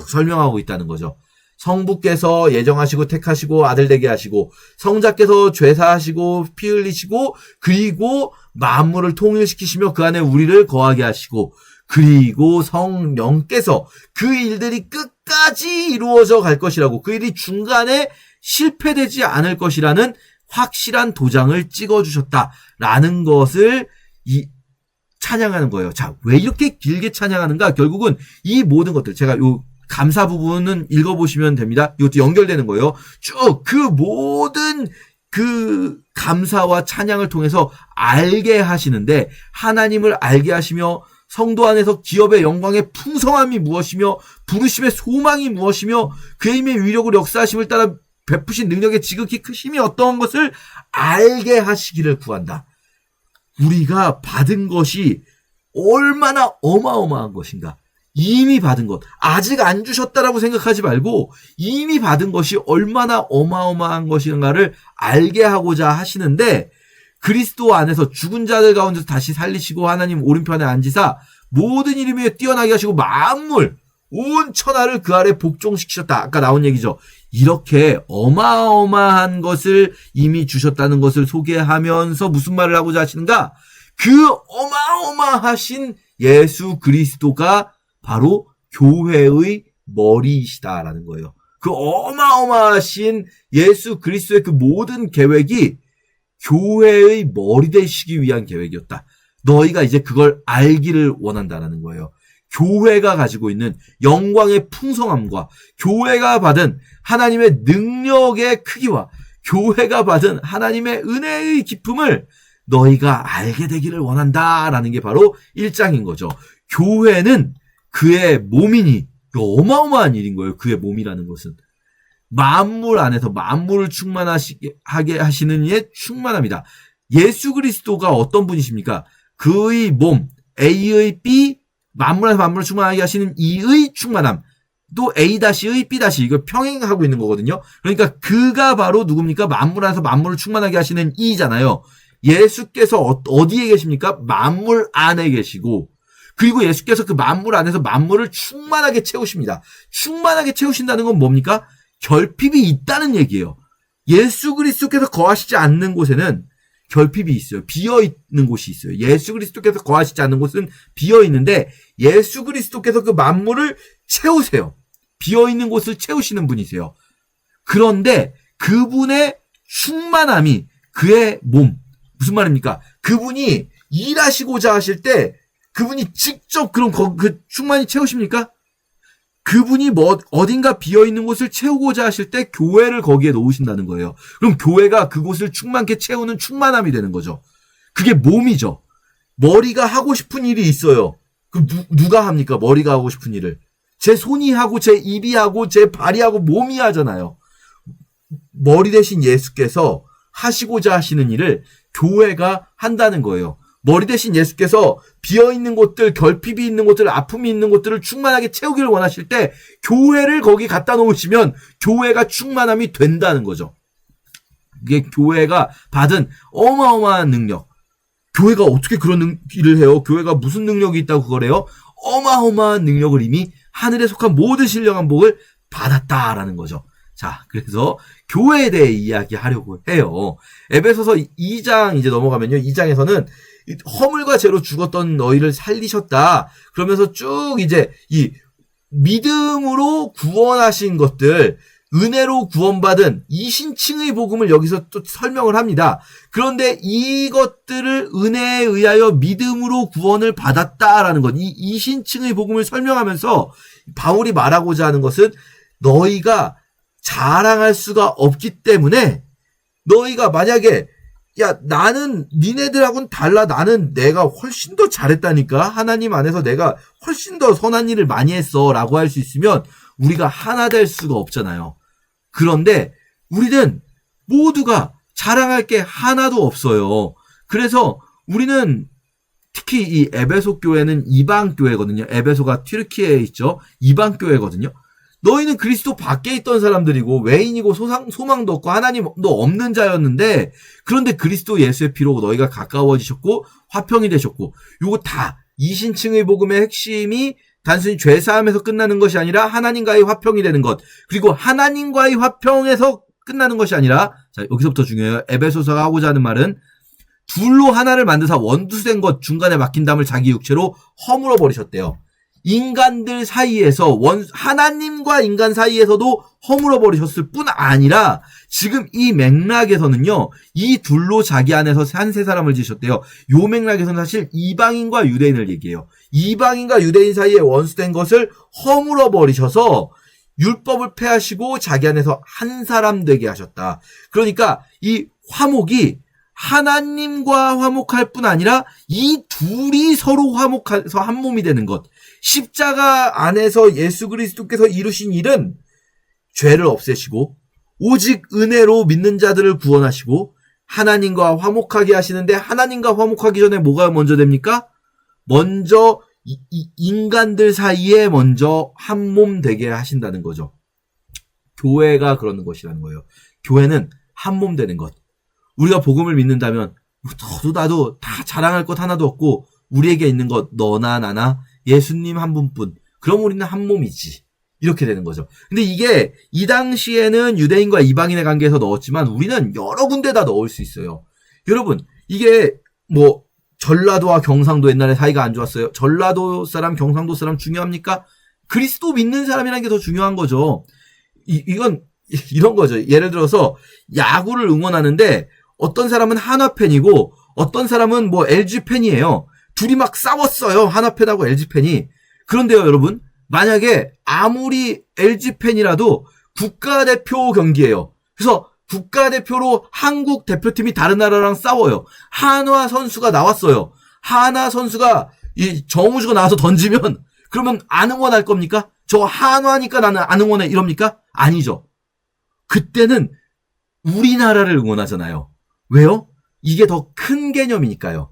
설명하고 있다는 거죠. 성부께서 예정하시고 택하시고 아들 되게 하시고, 성자께서 죄사하시고 피 흘리시고, 그리고 만물을 통일시키시며 그 안에 우리를 거하게 하시고, 그리고 성령께서 그 일들이 끝까지 이루어져 갈 것이라고, 그 일이 중간에 실패되지 않을 것이라는 확실한 도장을 찍어주셨다라는 것을 찬양하는 거예요. 자, 왜 이렇게 길게 찬양하는가? 결국은 이 모든 것들, 제가 요 감사 부분은 읽어보시면 됩니다. 이것도 연결되는 거예요. 쭉 그 모든 그 감사와 찬양을 통해서 알게 하시는데, 하나님을 알게 하시며 성도 안에서 기업의 영광의 풍성함이 무엇이며 부르심의 소망이 무엇이며 그의 힘의 위력을 역사하심을 따라 베푸신 능력의 지극히 크심이 어떠한 것을 알게 하시기를 구한다. 우리가 받은 것이 얼마나 어마어마한 것인가. 이미 받은 것, 아직 안 주셨다라고 생각하지 말고 이미 받은 것이 얼마나 어마어마한 것인가를 알게 하고자 하시는데, 그리스도 안에서 죽은 자들 가운데서 다시 살리시고 하나님 오른편에 앉으사 모든 이름에 뛰어나게 하시고 만물 온 천하를 그 아래 복종시키셨다. 아까 나온 얘기죠. 이렇게 어마어마한 것을 이미 주셨다는 것을 소개하면서 무슨 말을 하고자 하시는가? 그 어마어마하신 예수 그리스도가 바로 교회의 머리이시다라는 거예요. 그 어마어마하신 예수 그리스도의 그 모든 계획이 교회의 머리 되시기 위한 계획이었다. 너희가 이제 그걸 알기를 원한다라는 거예요. 교회가 가지고 있는 영광의 풍성함과 교회가 받은 하나님의 능력의 크기와 교회가 받은 하나님의 은혜의 깊음을 너희가 알게 되기를 원한다라는 게 바로 1장인 거죠. 교회는 그의 몸이니 어마어마한 일인 거예요. 그의 몸이라는 것은. 만물 안에서 만물을 충만하게 하시는 이의 충만합니다. 예수 그리스도가 어떤 분이십니까? 그의 몸, A의 B, 만물 안에서 만물을 충만하게 하시는 E의 충만함, 또 A-의 B- 이거 평행하고 있는 거거든요. 그러니까 그가 바로 누굽니까? 만물 안에서 만물을 충만하게 하시는 E잖아요. 예수께서 어디에 계십니까? 만물 안에 계시고, 그리고 예수께서 그 만물 안에서 만물을 충만하게 채우십니다. 충만하게 채우신다는 건 뭡니까? 결핍이 있다는 얘기예요. 예수 그리스도께서 거하시지 않는 곳에는 결핍이 있어요. 비어있는 곳이 있어요. 예수 그리스도께서 거하시지 않는 곳은 비어있는데, 예수 그리스도께서 그 만물을 채우세요. 비어있는 곳을 채우시는 분이세요. 그런데 그분의 충만함이 그의 몸, 무슨 말입니까? 그분이 일하시고자 하실 때 그분이 직접 그 충만히 채우십니까? 그분이 어딘가 비어있는 곳을 채우고자 하실 때 교회를 거기에 놓으신다는 거예요. 그럼 교회가 그곳을 충만케 채우는 충만함이 되는 거죠. 그게 몸이죠. 머리가 하고 싶은 일이 있어요. 그럼 누가 합니까? 머리가 하고 싶은 일을. 제 손이 하고 제 입이 하고 제 발이 하고 몸이 하잖아요. 머리 대신 예수께서 하시고자 하시는 일을 교회가 한다는 거예요. 머리 대신 예수께서 비어있는 곳들, 결핍이 있는 곳들, 아픔이 있는 곳들을 충만하게 채우기를 원하실 때 교회를 거기 갖다 놓으시면 교회가 충만함이 된다는 거죠. 이게 교회가 받은 어마어마한 능력. 교회가 어떻게 그런 일을 해요? 교회가 무슨 능력이 있다고 그걸 해요? 어마어마한 능력을 이미 하늘에 속한 모든 신령한 복을 받았다라는 거죠. 자, 그래서 교회에 대해 이야기하려고 해요. 에베소서 2장 이제 넘어가면요. 2장에서는 허물과 죄로 죽었던 너희를 살리셨다. 그러면서 쭉 이제 이 믿음으로 구원하신 것들, 은혜로 구원받은 이신칭의 복음을 여기서 또 설명을 합니다. 그런데 이것들을 은혜에 의하여 믿음으로 구원을 받았다라는 것, 이 이신칭의 복음을 설명하면서 바울이 말하고자 하는 것은 너희가 자랑할 수가 없기 때문에 너희가 만약에 야 나는 니네들하고는 달라 나는 내가 훨씬 더 잘했다니까 하나님 안에서 내가 훨씬 더 선한 일을 많이 했어 라고 할 수 있으면 우리가 하나 될 수가 없잖아요. 그런데 우리는 모두가 자랑할 게 하나도 없어요. 그래서 우리는 특히 이 에베소 교회는 이방 교회거든요. 에베소가 튀르키예에 있죠. 이방 교회거든요. 너희는 그리스도 밖에 있던 사람들이고 외인이고 소망도 없고 하나님도 없는 자였는데 그런데 그리스도 예수의 피로 너희가 가까워지셨고 화평이 되셨고 요거 다 이신층의 복음의 핵심이 단순히 죄사함에서 끝나는 것이 아니라 하나님과의 화평이 되는 것 그리고 하나님과의 화평에서 끝나는 것이 아니라 자 여기서부터 중요해요. 에베소서가 하고자 하는 말은 둘로 하나를 만드사 원수된 것 중간에 막힌 담을 자기 육체로 허물어 버리셨대요. 인간들 사이에서 하나님과 인간 사이에서도 허물어 버리셨을 뿐 아니라 지금 이 맥락에서는요. 이 둘로 자기 안에서 한 세 사람을 지으셨대요. 요 맥락에서는 사실 이방인과 유대인을 얘기해요. 이방인과 유대인 사이에 원수된 것을 허물어 버리셔서 율법을 폐하시고 자기 안에서 한 사람 되게 하셨다. 그러니까 이 화목이 하나님과 화목할 뿐 아니라 이 둘이 서로 화목해서 한 몸이 되는 것. 십자가 안에서 예수 그리스도께서 이루신 일은 죄를 없애시고 오직 은혜로 믿는 자들을 구원하시고 하나님과 화목하게 하시는데 하나님과 화목하기 전에 뭐가 먼저 됩니까? 먼저 인간들 사이에 먼저 한 몸 되게 하신다는 거죠. 교회가 그러는 것이라는 거예요. 교회는 한 몸 되는 것. 우리가 복음을 믿는다면 너도 나도 다 자랑할 것 하나도 없고 우리에게 있는 것 너나 나나 예수님 한 분뿐. 그럼 우리는 한 몸이지. 이렇게 되는 거죠. 근데 이게 이 당시에는 유대인과 이방인의 관계에서 넣었지만 우리는 여러 군데 다 넣을 수 있어요. 여러분 이게 뭐 전라도와 경상도 옛날에 사이가 안 좋았어요. 전라도 사람 경상도 사람 중요합니까? 그리스도 믿는 사람이라는 게 더 중요한 거죠. 이건 이런 거죠. 예를 들어서 야구를 응원하는데 어떤 사람은 한화 팬이고 어떤 사람은 뭐 LG 팬이에요. 둘이 막 싸웠어요. 한화 팬하고 LG 팬이. 그런데요, 여러분. 만약에 아무리 LG 팬이라도 국가대표 경기예요. 그래서 국가대표로 한국 대표팀이 다른 나라랑 싸워요. 한화 선수가 나왔어요. 한화 선수가 이 정우주가 나와서 던지면 그러면 안 응원할 겁니까? 저 한화니까 나는 안 응원해 이럽니까? 아니죠. 그때는 우리나라를 응원하잖아요. 왜요? 이게 더 큰 개념이니까요.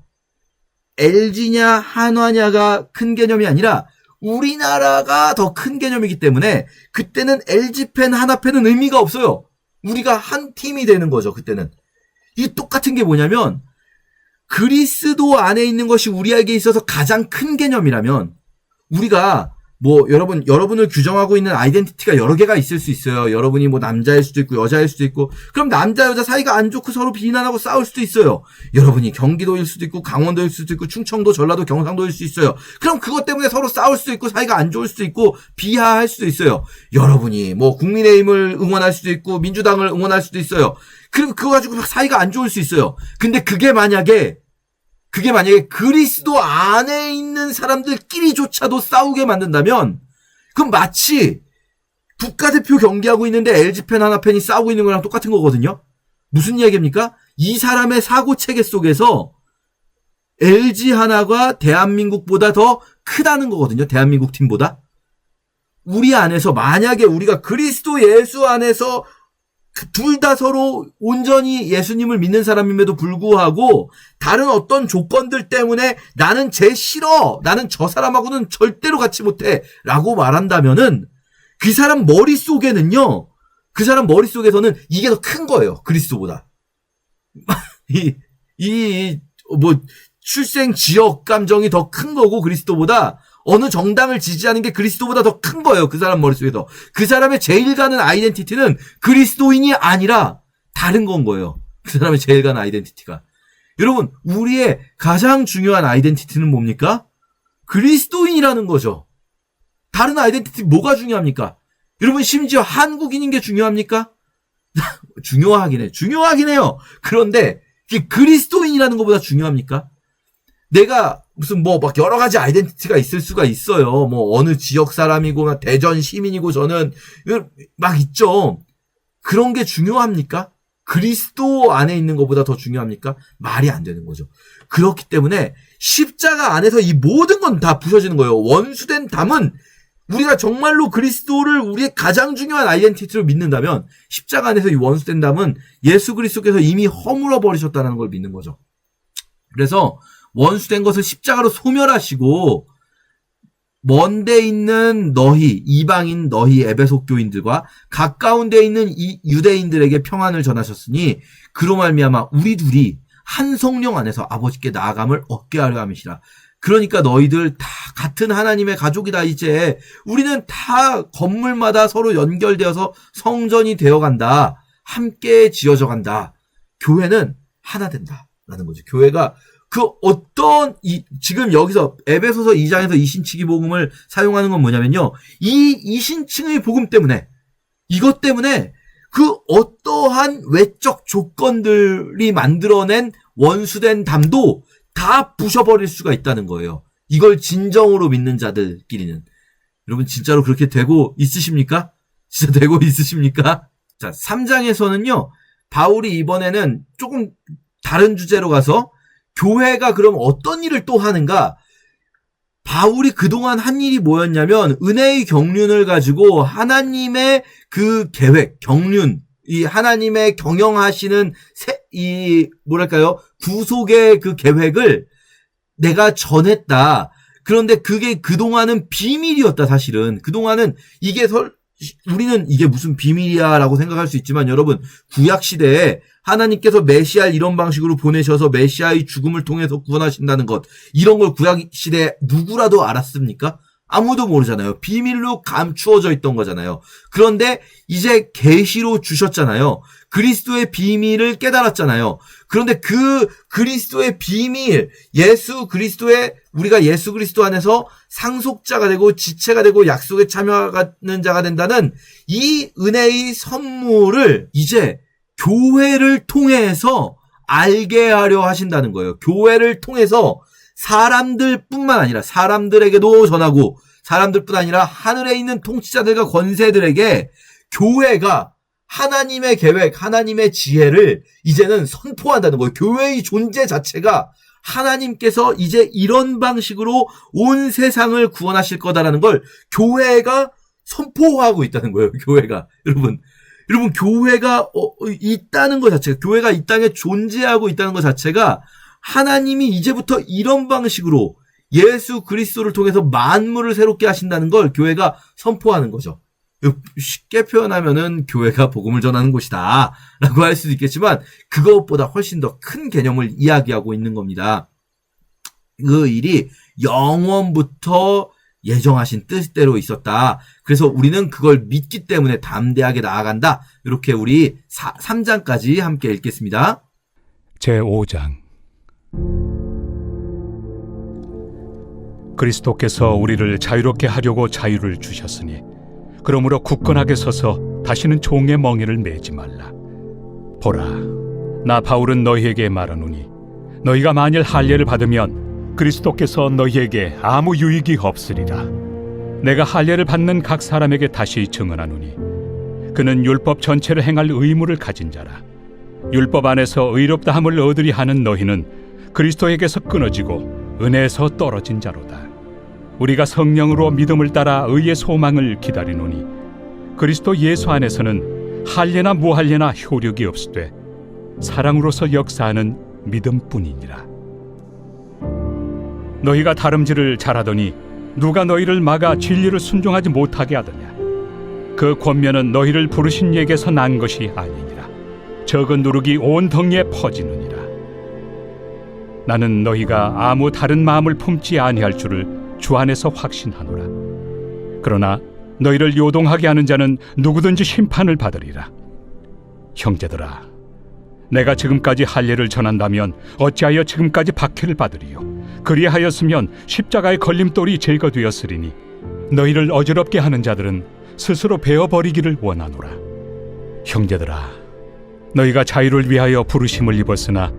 LG냐 한화냐가 큰 개념이 아니라 우리나라가 더 큰 개념이기 때문에 그때는 LG팬 한화팬은 의미가 없어요. 우리가 한 팀이 되는 거죠. 그때는. 이 똑같은 게 뭐냐면 그리스도 안에 있는 것이 우리에게 있어서 가장 큰 개념이라면 우리가 뭐 여러분을 규정하고 있는 아이덴티티가 여러 개가 있을 수 있어요. 여러분이 뭐 남자일 수도 있고 여자일 수도 있고 그럼 남자 여자 사이가 안 좋고 서로 비난하고 싸울 수도 있어요. 여러분이 경기도일 수도 있고 강원도일 수도 있고 충청도 전라도 경상도일 수도 있어요. 그럼 그것 때문에 서로 싸울 수도 있고 사이가 안 좋을 수도 있고 비하할 수도 있어요. 여러분이 뭐 국민의힘을 응원할 수도 있고 민주당을 응원할 수도 있어요. 그리고 그거 가지고 사이가 안 좋을 수 있어요. 근데 그게 만약에 그리스도 안에 있는 사람들끼리조차도 싸우게 만든다면 그럼 마치 국가대표 경기하고 있는데 LG팬 하나팬이 싸우고 있는 거랑 똑같은 거거든요. 무슨 이야기입니까? 이 사람의 사고체계 속에서 LG 하나가 대한민국보다 더 크다는 거거든요. 대한민국 팀보다. 우리 안에서 만약에 우리가 그리스도 예수 안에서 둘 다 서로 온전히 예수님을 믿는 사람임에도 불구하고 다른 어떤 조건들 때문에 나는 쟤 싫어. 나는 저 사람하고는 절대로 같이 못해. 라고 말한다면은 그 사람 머릿속에는요. 그 사람 머릿속에서는 이게 더 큰 거예요. 그리스도보다. 뭐 출생 지역 감정이 더 큰 거고 그리스도보다 어느 정당을 지지하는 게 그리스도보다 더 큰 거예요. 그 사람 머릿속에서. 그 사람의 제일 가는 아이덴티티는 그리스도인이 아니라 다른 건 거예요. 그 사람의 제일 가는 아이덴티티가. 여러분, 우리의 가장 중요한 아이덴티티는 뭡니까? 그리스도인이라는 거죠. 다른 아이덴티티 뭐가 중요합니까? 여러분, 심지어 한국인인 게 중요합니까? 중요하긴 해요. 그런데 그리스도인이라는 것보다 중요합니까? 내가 무슨 뭐 막 여러 가지 아이덴티티가 있을 수가 있어요. 뭐 어느 지역 사람이고 막 대전 시민이고 저는 막 있죠. 그런 게 중요합니까? 그리스도 안에 있는 것보다 더 중요합니까? 말이 안 되는 거죠. 그렇기 때문에 십자가 안에서 이 모든 건 다 부서지는 거예요. 원수된 담은 우리가 정말로 그리스도를 우리의 가장 중요한 아이덴티티로 믿는다면 십자가 안에서 이 원수된 담은 예수 그리스도께서 이미 허물어 버리셨다는 걸 믿는 거죠. 그래서 원수된 것을 십자가로 소멸하시고 먼데 있는 너희, 이방인 너희 에베소 교인들과 가까운 데 있는 이 유대인들에게 평안을 전하셨으니 그로 말미암아 우리 둘이 한 성령 안에서 아버지께 나아감을 얻게 하려 함이시라. 그러니까 너희들 다 같은 하나님의 가족이다. 이제 우리는 다 건물마다 서로 연결되어서 성전이 되어간다. 함께 지어져 간다. 교회는 하나 된다라는 거죠. 교회가 그 어떤 지금 여기서 에베소서 2장에서 이신치기 복음을 사용하는 건 뭐냐면요. 이 이신층의 복음 때문에 이것 때문에 그 어떠한 외적 조건들이 만들어낸 원수된 담도 다 부셔버릴 수가 있다는 거예요. 이걸 진정으로 믿는 자들끼리는. 여러분 진짜로 그렇게 되고 있으십니까? 진짜 되고 있으십니까? 자, 3장에서는요. 바울이 이번에는 조금 다른 주제로 가서 교회가 그럼 어떤 일을 또 하는가? 바울이 그동안 한 일이 뭐였냐면 은혜의 경륜을 가지고 하나님의 그 계획, 경륜, 이 하나님의 경영하시는 구속의 그 계획을 내가 전했다. 그런데 그게 그동안은 비밀이었다, 사실은. 그동안은 우리는 이게 무슨 비밀이야라고 생각할 수 있지만 여러분, 구약시대에 하나님께서 메시아를 이런 방식으로 보내셔서 메시아의 죽음을 통해서 구원하신다는 것, 이런 걸 구약시대에 누구라도 알았습니까? 아무도 모르잖아요. 비밀로 감추어져 있던 거잖아요. 그런데 이제 계시로 주셨잖아요. 그리스도의 비밀을 깨달았잖아요. 그런데 그 그리스도의 비밀, 우리가 예수 그리스도 안에서 상속자가 되고 지체가 되고 약속에 참여하는 자가 된다는 이 은혜의 선물을 이제 교회를 통해서 알게 하려 하신다는 거예요. 교회를 통해서 사람들뿐만 아니라 사람들에게도 전하고 사람들뿐 아니라 하늘에 있는 통치자들과 권세들에게 교회가 하나님의 계획, 하나님의 지혜를 이제는 선포한다는 거예요. 교회의 존재 자체가 하나님께서 이제 이런 방식으로 온 세상을 구원하실 거다라는 걸 교회가 선포하고 있다는 거예요. 교회가. 여러분 교회가 있다는 것 자체가, 교회가 이 땅에 존재하고 있다는 것 자체가 하나님이 이제부터 이런 방식으로 예수 그리스도를 통해서 만물을 새롭게 하신다는 걸 교회가 선포하는 거죠. 쉽게 표현하면은 교회가 복음을 전하는 곳이다 라고 할 수도 있겠지만 그것보다 훨씬 더 큰 개념을 이야기하고 있는 겁니다. 그 일이 영원부터 예정하신 뜻대로 있었다. 그래서 우리는 그걸 믿기 때문에 담대하게 나아간다. 이렇게 우리 3장까지 함께 읽겠습니다. 제5장 그리스도께서 우리를 자유롭게 하려고 자유를 주셨으니 그러므로 굳건하게 서서 다시는 종의 멍에를 매지 말라. 보라, 나 바울은 너희에게 말하노니 너희가 만일 할례를 받으면 그리스도께서 너희에게 아무 유익이 없으리라. 내가 할례를 받는 각 사람에게 다시 증언하노니 그는 율법 전체를 행할 의무를 가진 자라. 율법 안에서 의롭다함을 얻으리 하는 너희는 그리스도에게서 끊어지고 은혜에서 떨어진 자로다. 우리가 성령으로 믿음을 따라 의의 소망을 기다리노니 그리스도 예수 안에서는 할례나 무할례나 효력이 없으되 사랑으로서 역사하는 믿음뿐이니라. 너희가 다름질을 잘하더니 누가 너희를 막아 진리를 순종하지 못하게 하더냐? 그 권면은 너희를 부르신 이에게서 난 것이 아니니라. 적은 누룩이 온 덩이에 퍼지느니라. 나는 너희가 아무 다른 마음을 품지 아니할 줄을 주 안에서 확신하노라. 그러나 너희를 요동하게 하는 자는 누구든지 심판을 받으리라. 형제들아, 내가 지금까지 할례를 전한다면 어찌하여 지금까지 박해를 받으리요? 그리하였으면 십자가의 걸림돌이 제거되었으리니 너희를 어지럽게 하는 자들은 스스로 베어버리기를 원하노라. 형제들아, 너희가 자유를 위하여 부르심을 입었으나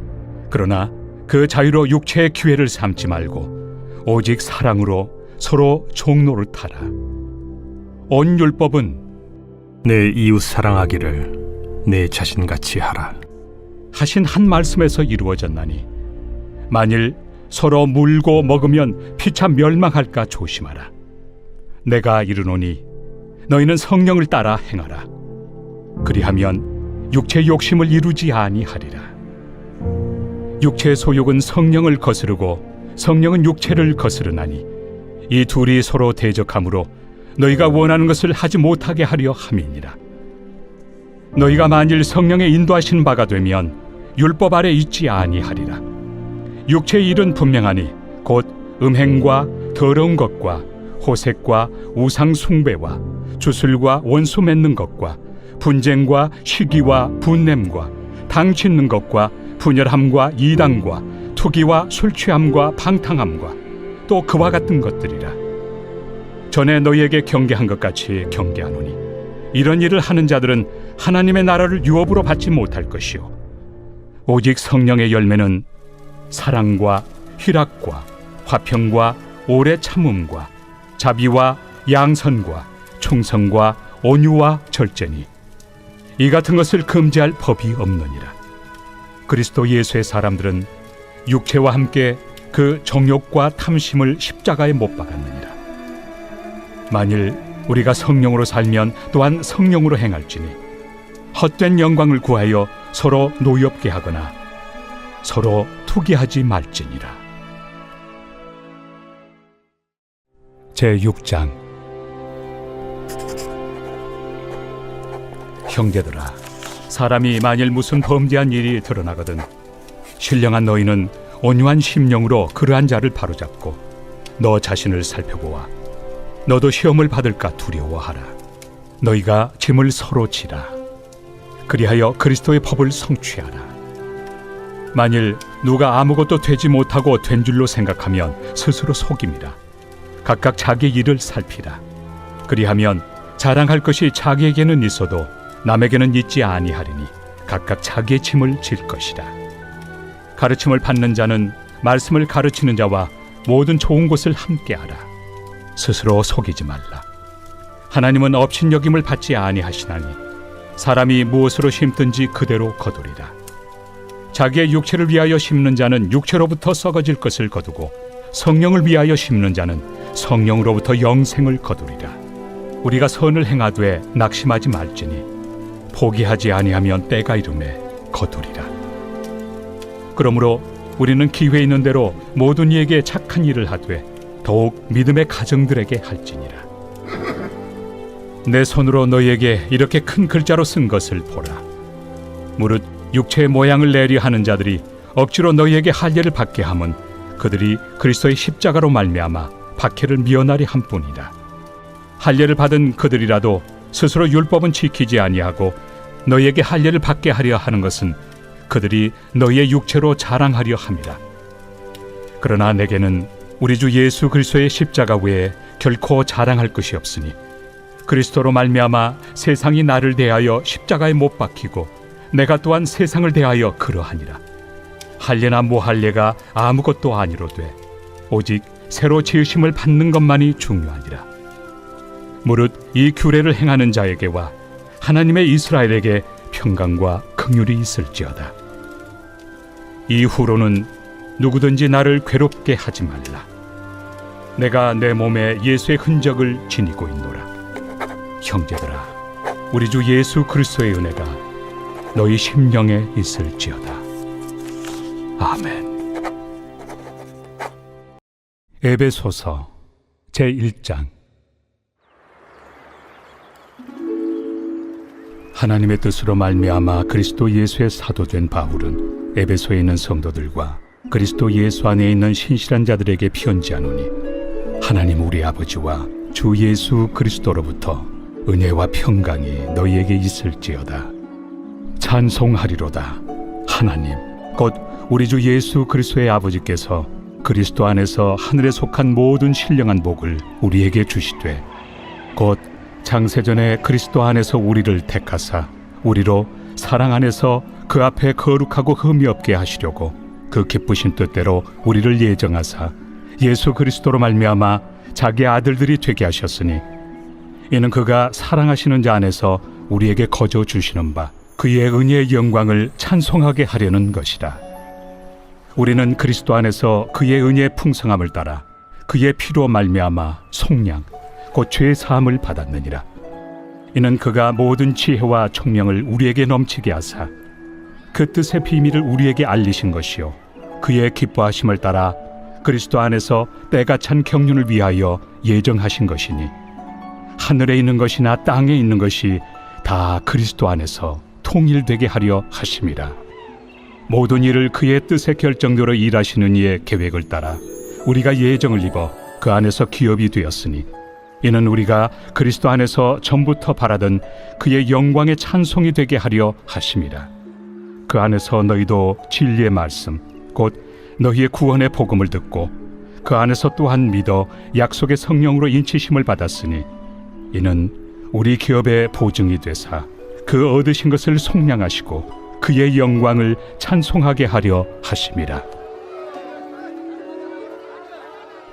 그러나 그 자유로 육체의 기회를 삼지 말고 오직 사랑으로 서로 종노릇하라. 온 율법은 내 이웃 사랑하기를 내 자신같이 하라. 하신 한 말씀에서 이루어졌나니 만일 서로 물고 먹으면 피차 멸망할까 조심하라. 내가 이르노니 너희는 성령을 따라 행하라. 그리하면 육체의 욕심을 이루지 아니하리라. 육체의 소욕은 성령을 거스르고 성령은 육체를 거스르나니 이 둘이 서로 대적하므로 너희가 원하는 것을 하지 못하게 하려 함이니라. 너희가 만일 성령의 인도하신 바가 되면 율법 아래 있지 아니하리라. 육체의 일은 분명하니 곧 음행과 더러운 것과 호색과 우상 숭배와 주술과 원수 맺는 것과 분쟁과 시기와 분냄과 당 짓는 것과 분열함과 이단과 투기와 술 취함과 방탕함과 또 그와 같은 것들이라. 전에 너희에게 경계한 것 같이 경계하노니 이런 일을 하는 자들은 하나님의 나라를 유업으로 받지 못할 것이요 오직 성령의 열매는 사랑과 희락과 화평과 오래 참음과 자비와 양선과 충성과 온유와 절제니 이 같은 것을 금지할 법이 없느니라. 그리스도 예수의 사람들은 육체와 함께 그 정욕과 탐심을 십자가에 못 박았느니라. 만일 우리가 성령으로 살면 또한 성령으로 행할지니 헛된 영광을 구하여 서로 노엽게 하거나 서로 투기하지 말지니라. 제6장. 형제들아, 사람이 만일 무슨 범죄한 일이 드러나거든 신령한 너희는 온유한 심령으로 그러한 자를 바로잡고 너 자신을 살펴보아 너도 시험을 받을까 두려워하라. 너희가 짐을 서로 지라. 그리하여 그리스도의 법을 성취하라. 만일 누가 아무것도 되지 못하고 된 줄로 생각하면 스스로 속임이라. 각각 자기 일을 살피라. 그리하면 자랑할 것이 자기에게는 있어도 남에게는 있지 아니하리니 각각 자기의 짐을 질 것이라. 가르침을 받는 자는 말씀을 가르치는 자와 모든 좋은 것을 함께하라. 스스로 속이지 말라. 하나님은 업신여김을 받지 아니하시나니 사람이 무엇으로 심든지 그대로 거두리라. 자기의 육체를 위하여 심는 자는 육체로부터 썩어질 것을 거두고 성령을 위하여 심는 자는 성령으로부터 영생을 거두리라. 우리가 선을 행하되 낙심하지 말지니 포기하지 아니하면 때가 이르매 거두리라. 그러므로 우리는 기회 있는 대로 모든 이에게 착한 일을 하되 더욱 믿음의 가정들에게 할지니라. 내 손으로 너희에게 이렇게 큰 글자로 쓴 것을 보라. 무릇 육체의 모양을 내려 하는 자들이 억지로 너희에게 할례를 받게 함은 그들이 그리스도의 십자가로 말미암아 박해를 미연하리 함뿐이라. 할례를 받은 그들이라도 스스로 율법은 지키지 아니하고 너희에게 할례를 받게 하려 하는 것은 그들이 너희의 육체로 자랑하려 함이라. 그러나 내게는 우리 주 예수 그리스도의 십자가 외에 결코 자랑할 것이 없으니 그리스도로 말미암아 세상이 나를 대하여 십자가에 못 박히고 내가 또한 세상을 대하여 그러하니라. 할례나 무할례가 아무것도 아니로되 오직 새로 지으심을 받는 것만이 중요하니라. 무릇 이 규례를 행하는 자에게와 하나님의 이스라엘에게 평강과 긍휼이 있을지어다. 이후로는 누구든지 나를 괴롭게 하지 말라. 내가 내 몸에 예수의 흔적을 지니고 있노라. 형제들아, 우리 주 예수 그리스도의 은혜가 너희 심령에 있을지어다. 아멘. 에베소서 제1장. 하나님의 뜻으로 말미암아 그리스도 예수의 사도된 바울은 에베소에 있는 성도들과 그리스도 예수 안에 있는 신실한 자들에게 편지하노니 하나님 우리 아버지와 주 예수 그리스도로부터 은혜와 평강이 너희에게 있을지어다. 찬송하리로다. 하나님 곧 우리 주 예수 그리스도의 아버지께서 그리스도 안에서 하늘에 속한 모든 신령한 복을 우리에게 주시되 곧 창세전에 그리스도 안에서 우리를 택하사 우리로 사랑 안에서 그 앞에 거룩하고 흠이 없게 하시려고 그 기쁘신 뜻대로 우리를 예정하사 예수 그리스도로 말미암아 자기 아들들이 되게 하셨으니 이는 그가 사랑하시는 자 안에서 우리에게 거저 주시는 바 그의 은혜의 영광을 찬송하게 하려는 것이라. 우리는 그리스도 안에서 그의 은혜의 풍성함을 따라 그의 피로 말미암아 속량 곧 죄 사함을 받았느니라. 이는 그가 모든 지혜와 총명을 우리에게 넘치게 하사 그 뜻의 비밀을 우리에게 알리신 것이요 그의 기뻐하심을 따라 그리스도 안에서 때가 찬 경륜을 위하여 예정하신 것이니 하늘에 있는 것이나 땅에 있는 것이 다 그리스도 안에서 통일되게 하려 하심이라. 모든 일을 그의 뜻의 결정대로 일하시는 이의 계획을 따라 우리가 예정을 입어 그 안에서 기업이 되었으니 이는 우리가 그리스도 안에서 전부터 바라던 그의 영광의 찬송이 되게 하려 하심이라. 그 안에서 너희도 진리의 말씀 곧 너희의 구원의 복음을 듣고 그 안에서 또한 믿어 약속의 성령으로 인치심을 받았으니 이는 우리 기업의 보증이 되사 그 얻으신 것을 속량하시고 그의 영광을 찬송하게 하려 하심이라.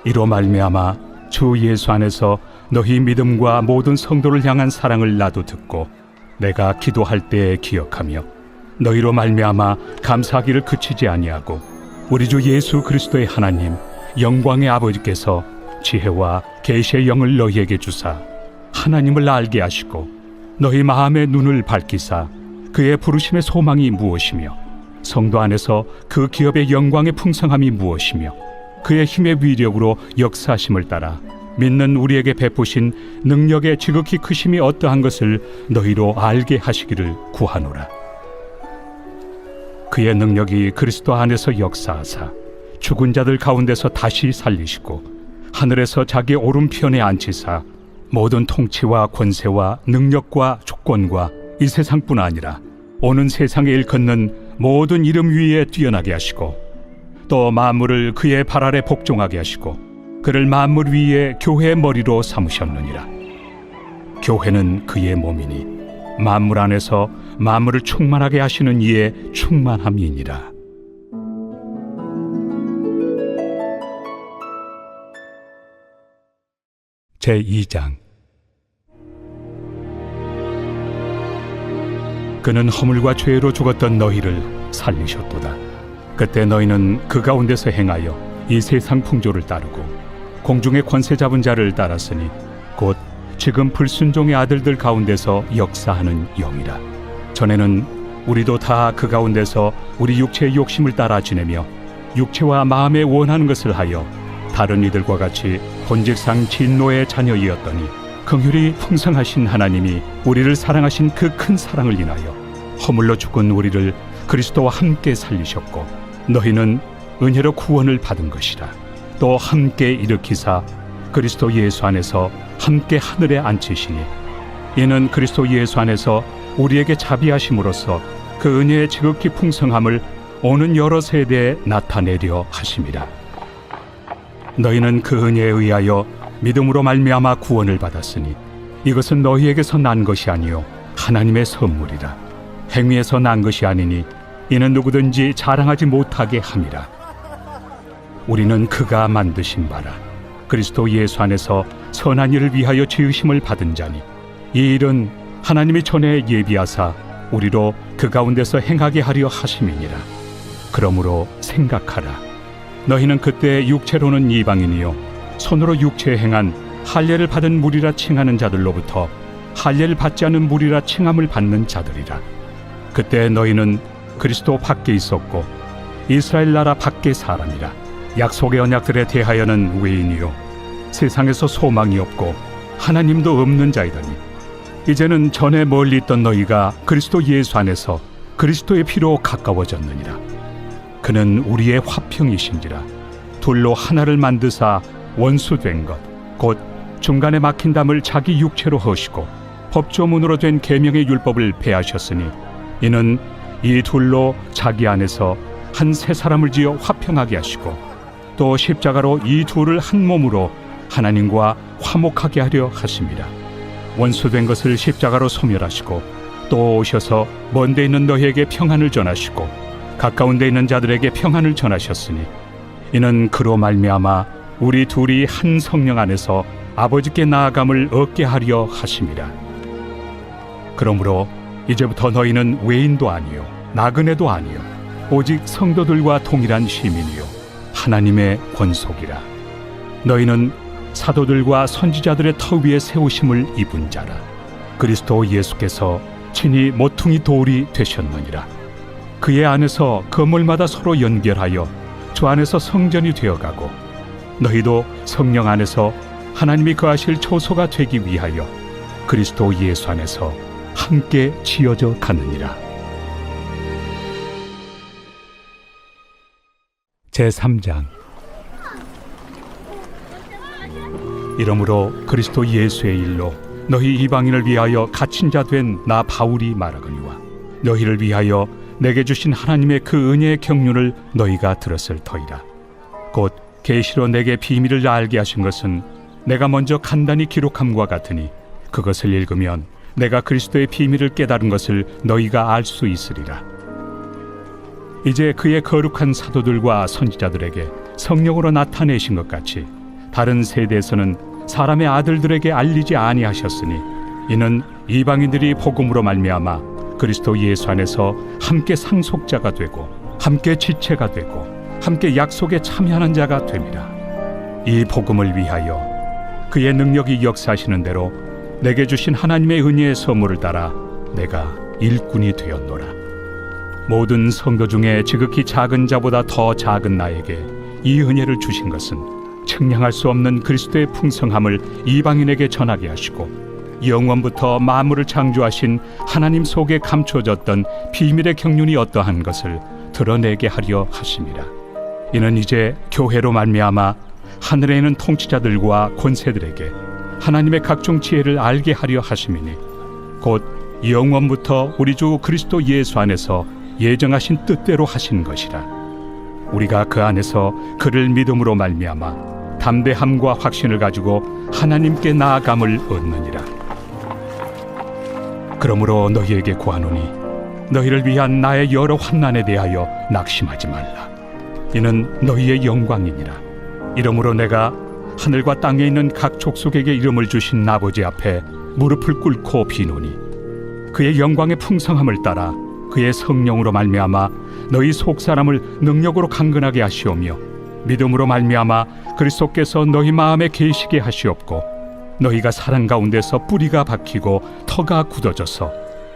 이로 말미암아 주 예수 안에서 너희 믿음과 모든 성도를 향한 사랑을 나도 듣고 내가 기도할 때에 기억하며 너희로 말미암아 감사하기를 그치지 아니하고 우리 주 예수 그리스도의 하나님 영광의 아버지께서 지혜와 계시의 영을 너희에게 주사 하나님을 알게 하시고 너희 마음의 눈을 밝히사 그의 부르심의 소망이 무엇이며 성도 안에서 그 기업의 영광의 풍성함이 무엇이며 그의 힘의 위력으로 역사하심을 따라 믿는 우리에게 베푸신 능력의 지극히 크심이 어떠한 것을 너희로 알게 하시기를 구하노라. 그의 능력이 그리스도 안에서 역사하사 죽은 자들 가운데서 다시 살리시고 하늘에서 자기 오른편에 앉히사 모든 통치와 권세와 능력과 주권과 이 세상뿐 아니라 오는 세상에 일컫는 모든 이름 위에 뛰어나게 하시고 또 만물을 그의 발 아래 복종하게 하시고 그를 만물 위에 교회의 머리로 삼으셨느니라. 교회는 그의 몸이니 만물 안에서 만물을 충만하게 하시는 이의 충만함이니라. 제2장. 그는 허물과 죄로 죽었던 너희를 살리셨도다. 그때 너희는 그 가운데서 행하여 이 세상 풍조를 따르고 공중의 권세 잡은 자를 따랐으니 곧 지금 불순종의 아들들 가운데서 역사하는 영이라. 전에는 우리도 다 그 가운데서 우리 육체의 욕심을 따라 지내며 육체와 마음에 원하는 것을 하여 다른 이들과 같이 본질상 진노의 자녀이었더니 긍휼이 풍성하신 하나님이 우리를 사랑하신 그 큰 사랑을 인하여 허물로 죽은 우리를 그리스도와 함께 살리셨고 너희는 은혜로 구원을 받은 것이라. 또 함께 일으키사 그리스도 예수 안에서 함께 하늘에 앉히시니 이는 그리스도 예수 안에서 우리에게 자비하심으로써 그 은혜의 지극히 풍성함을 오는 여러 세대에 나타내려 하심이라. 너희는 그 은혜에 의하여 믿음으로 말미암아 구원을 받았으니 이것은 너희에게서 난 것이 아니요 하나님의 선물이라. 행위에서 난 것이 아니니 이는 누구든지 자랑하지 못하게 함이라. 우리는 그가 만드신 바라 그리스도 예수 안에서 선한 일을 위하여 지으심을 받은 자니 이 일은 하나님이 전에 예비하사 우리로 그 가운데서 행하게 하려 하심이니라. 그러므로 생각하라. 너희는 그때 육체로는 이방인이요 손으로 육체에 행한 할례를 받은 무리라 칭하는 자들로부터 할례를 받지 않은 무리라 칭함을 받는 자들이라. 그때 너희는 그리스도 밖에 있었고 이스라엘 나라 밖의 사람이라. 약속의 언약들에 대하여는 외인이요 세상에서 소망이 없고 하나님도 없는 자이더니 이제는 전에 멀리 있던 너희가 그리스도 예수 안에서 그리스도의 피로 가까워졌느니라. 그는 우리의 화평이신지라. 둘로 하나를 만드사 원수된 것 곧 중간에 막힌 담을 자기 육체로 허시고 법조문으로 된 계명의 율법을 폐하셨으니 이는 이 둘로 자기 안에서 한 새 사람을 지어 화평하게 하시고 또 십자가로 이 둘을 한 몸으로 하나님과 화목하게 하려 하심이라. 원수된 것을 십자가로 소멸하시고 또 오셔서 먼 데 있는 너희에게 평안을 전하시고 가까운 데 있는 자들에게 평안을 전하셨으니 이는 그로 말미암아 우리 둘이 한 성령 안에서 아버지께 나아감을 얻게 하려 하심이라. 그러므로 이제부터 너희는 외인도 아니요 나그네도 아니요 오직 성도들과 동일한 시민이요 하나님의 권속이라. 너희는 사도들과 선지자들의 터 위에 세우심을 입은 자라. 그리스도 예수께서 친히 모퉁이 돌이 되셨느니라. 그의 안에서 건물마다 서로 연결하여 주 안에서 성전이 되어가고 너희도 성령 안에서 하나님이 거하실 초소가 되기 위하여 그리스도 예수 안에서 함께 지어져 가느니라. 제3장. 이러므로 그리스도 예수의 일로 너희 이방인을 위하여 갇힌 자 된 나 바울이 말하거니와 너희를 위하여 내게 주신 하나님의 그 은혜의 경륜을 너희가 들었을 터이라. 곧 계시로 내게 비밀을 알게 하신 것은 내가 먼저 간단히 기록함과 같으니 그것을 읽으면 내가 그리스도의 비밀을 깨달은 것을 너희가 알 수 있으리라. 이제 그의 거룩한 사도들과 선지자들에게 성령으로 나타내신 것 같이 다른 세대에서는 사람의 아들들에게 알리지 아니하셨으니 이는 이방인들이 복음으로 말미암아 그리스도 예수 안에서 함께 상속자가 되고 함께 지체가 되고 함께 약속에 참여하는 자가 됨이라. 이 복음을 위하여 그의 능력이 역사하시는 대로 내게 주신 하나님의 은혜의 선물을 따라 내가 일꾼이 되었노라. 모든 성도 중에 지극히 작은 자보다 더 작은 나에게 이 은혜를 주신 것은 측량할 수 없는 그리스도의 풍성함을 이방인에게 전하게 하시고 영원부터 만물을 창조하신 하나님 속에 감춰졌던 비밀의 경륜이 어떠한 것을 드러내게 하려 하심이라. 이는 이제 교회로 말미암아 하늘에 있는 통치자들과 권세들에게 하나님의 각종 지혜를 알게 하려 하심이니 곧 영원부터 우리 주 그리스도 예수 안에서 예정하신 뜻대로 하신 것이라. 우리가 그 안에서 그를 믿음으로 말미암아 담대함과 확신을 가지고 하나님께 나아감을 얻느니라. 그러므로 너희에게 구하노니 너희를 위한 나의 여러 환난에 대하여 낙심하지 말라. 이는 너희의 영광이니라. 이러므로 내가 하늘과 땅에 있는 각 족속에게 이름을 주신 아버지 앞에 무릎을 꿇고 비노니 그의 영광의 풍성함을 따라 그의 성령으로 말미암아 너희 속 사람을 능력으로 강건하게 하시오며 믿음으로 말미암아 그리스도께서 너희 마음에 계시게 하시옵고 너희가 사랑 가운데서 뿌리가 박히고 터가 굳어져서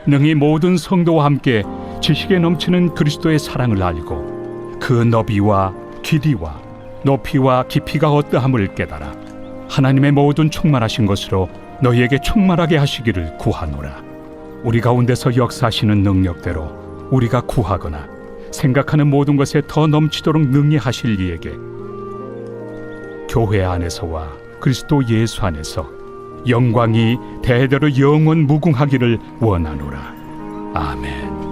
능히 모든 성도와 함께 지식에 넘치는 그리스도의 사랑을 알고 그 너비와 길이와 높이와 깊이가 어떠함을 깨달아 하나님의 모든 충만하신 것으로 너희에게 충만하게 하시기를 구하노라. 우리 가운데서 역사하시는 능력대로 우리가 구하거나 생각하는 모든 것에 더 넘치도록 능히 하실 이에게 교회 안에서와 그리스도 예수 안에서 영광이 대대로 영원 무궁하기를 원하노라. 아멘.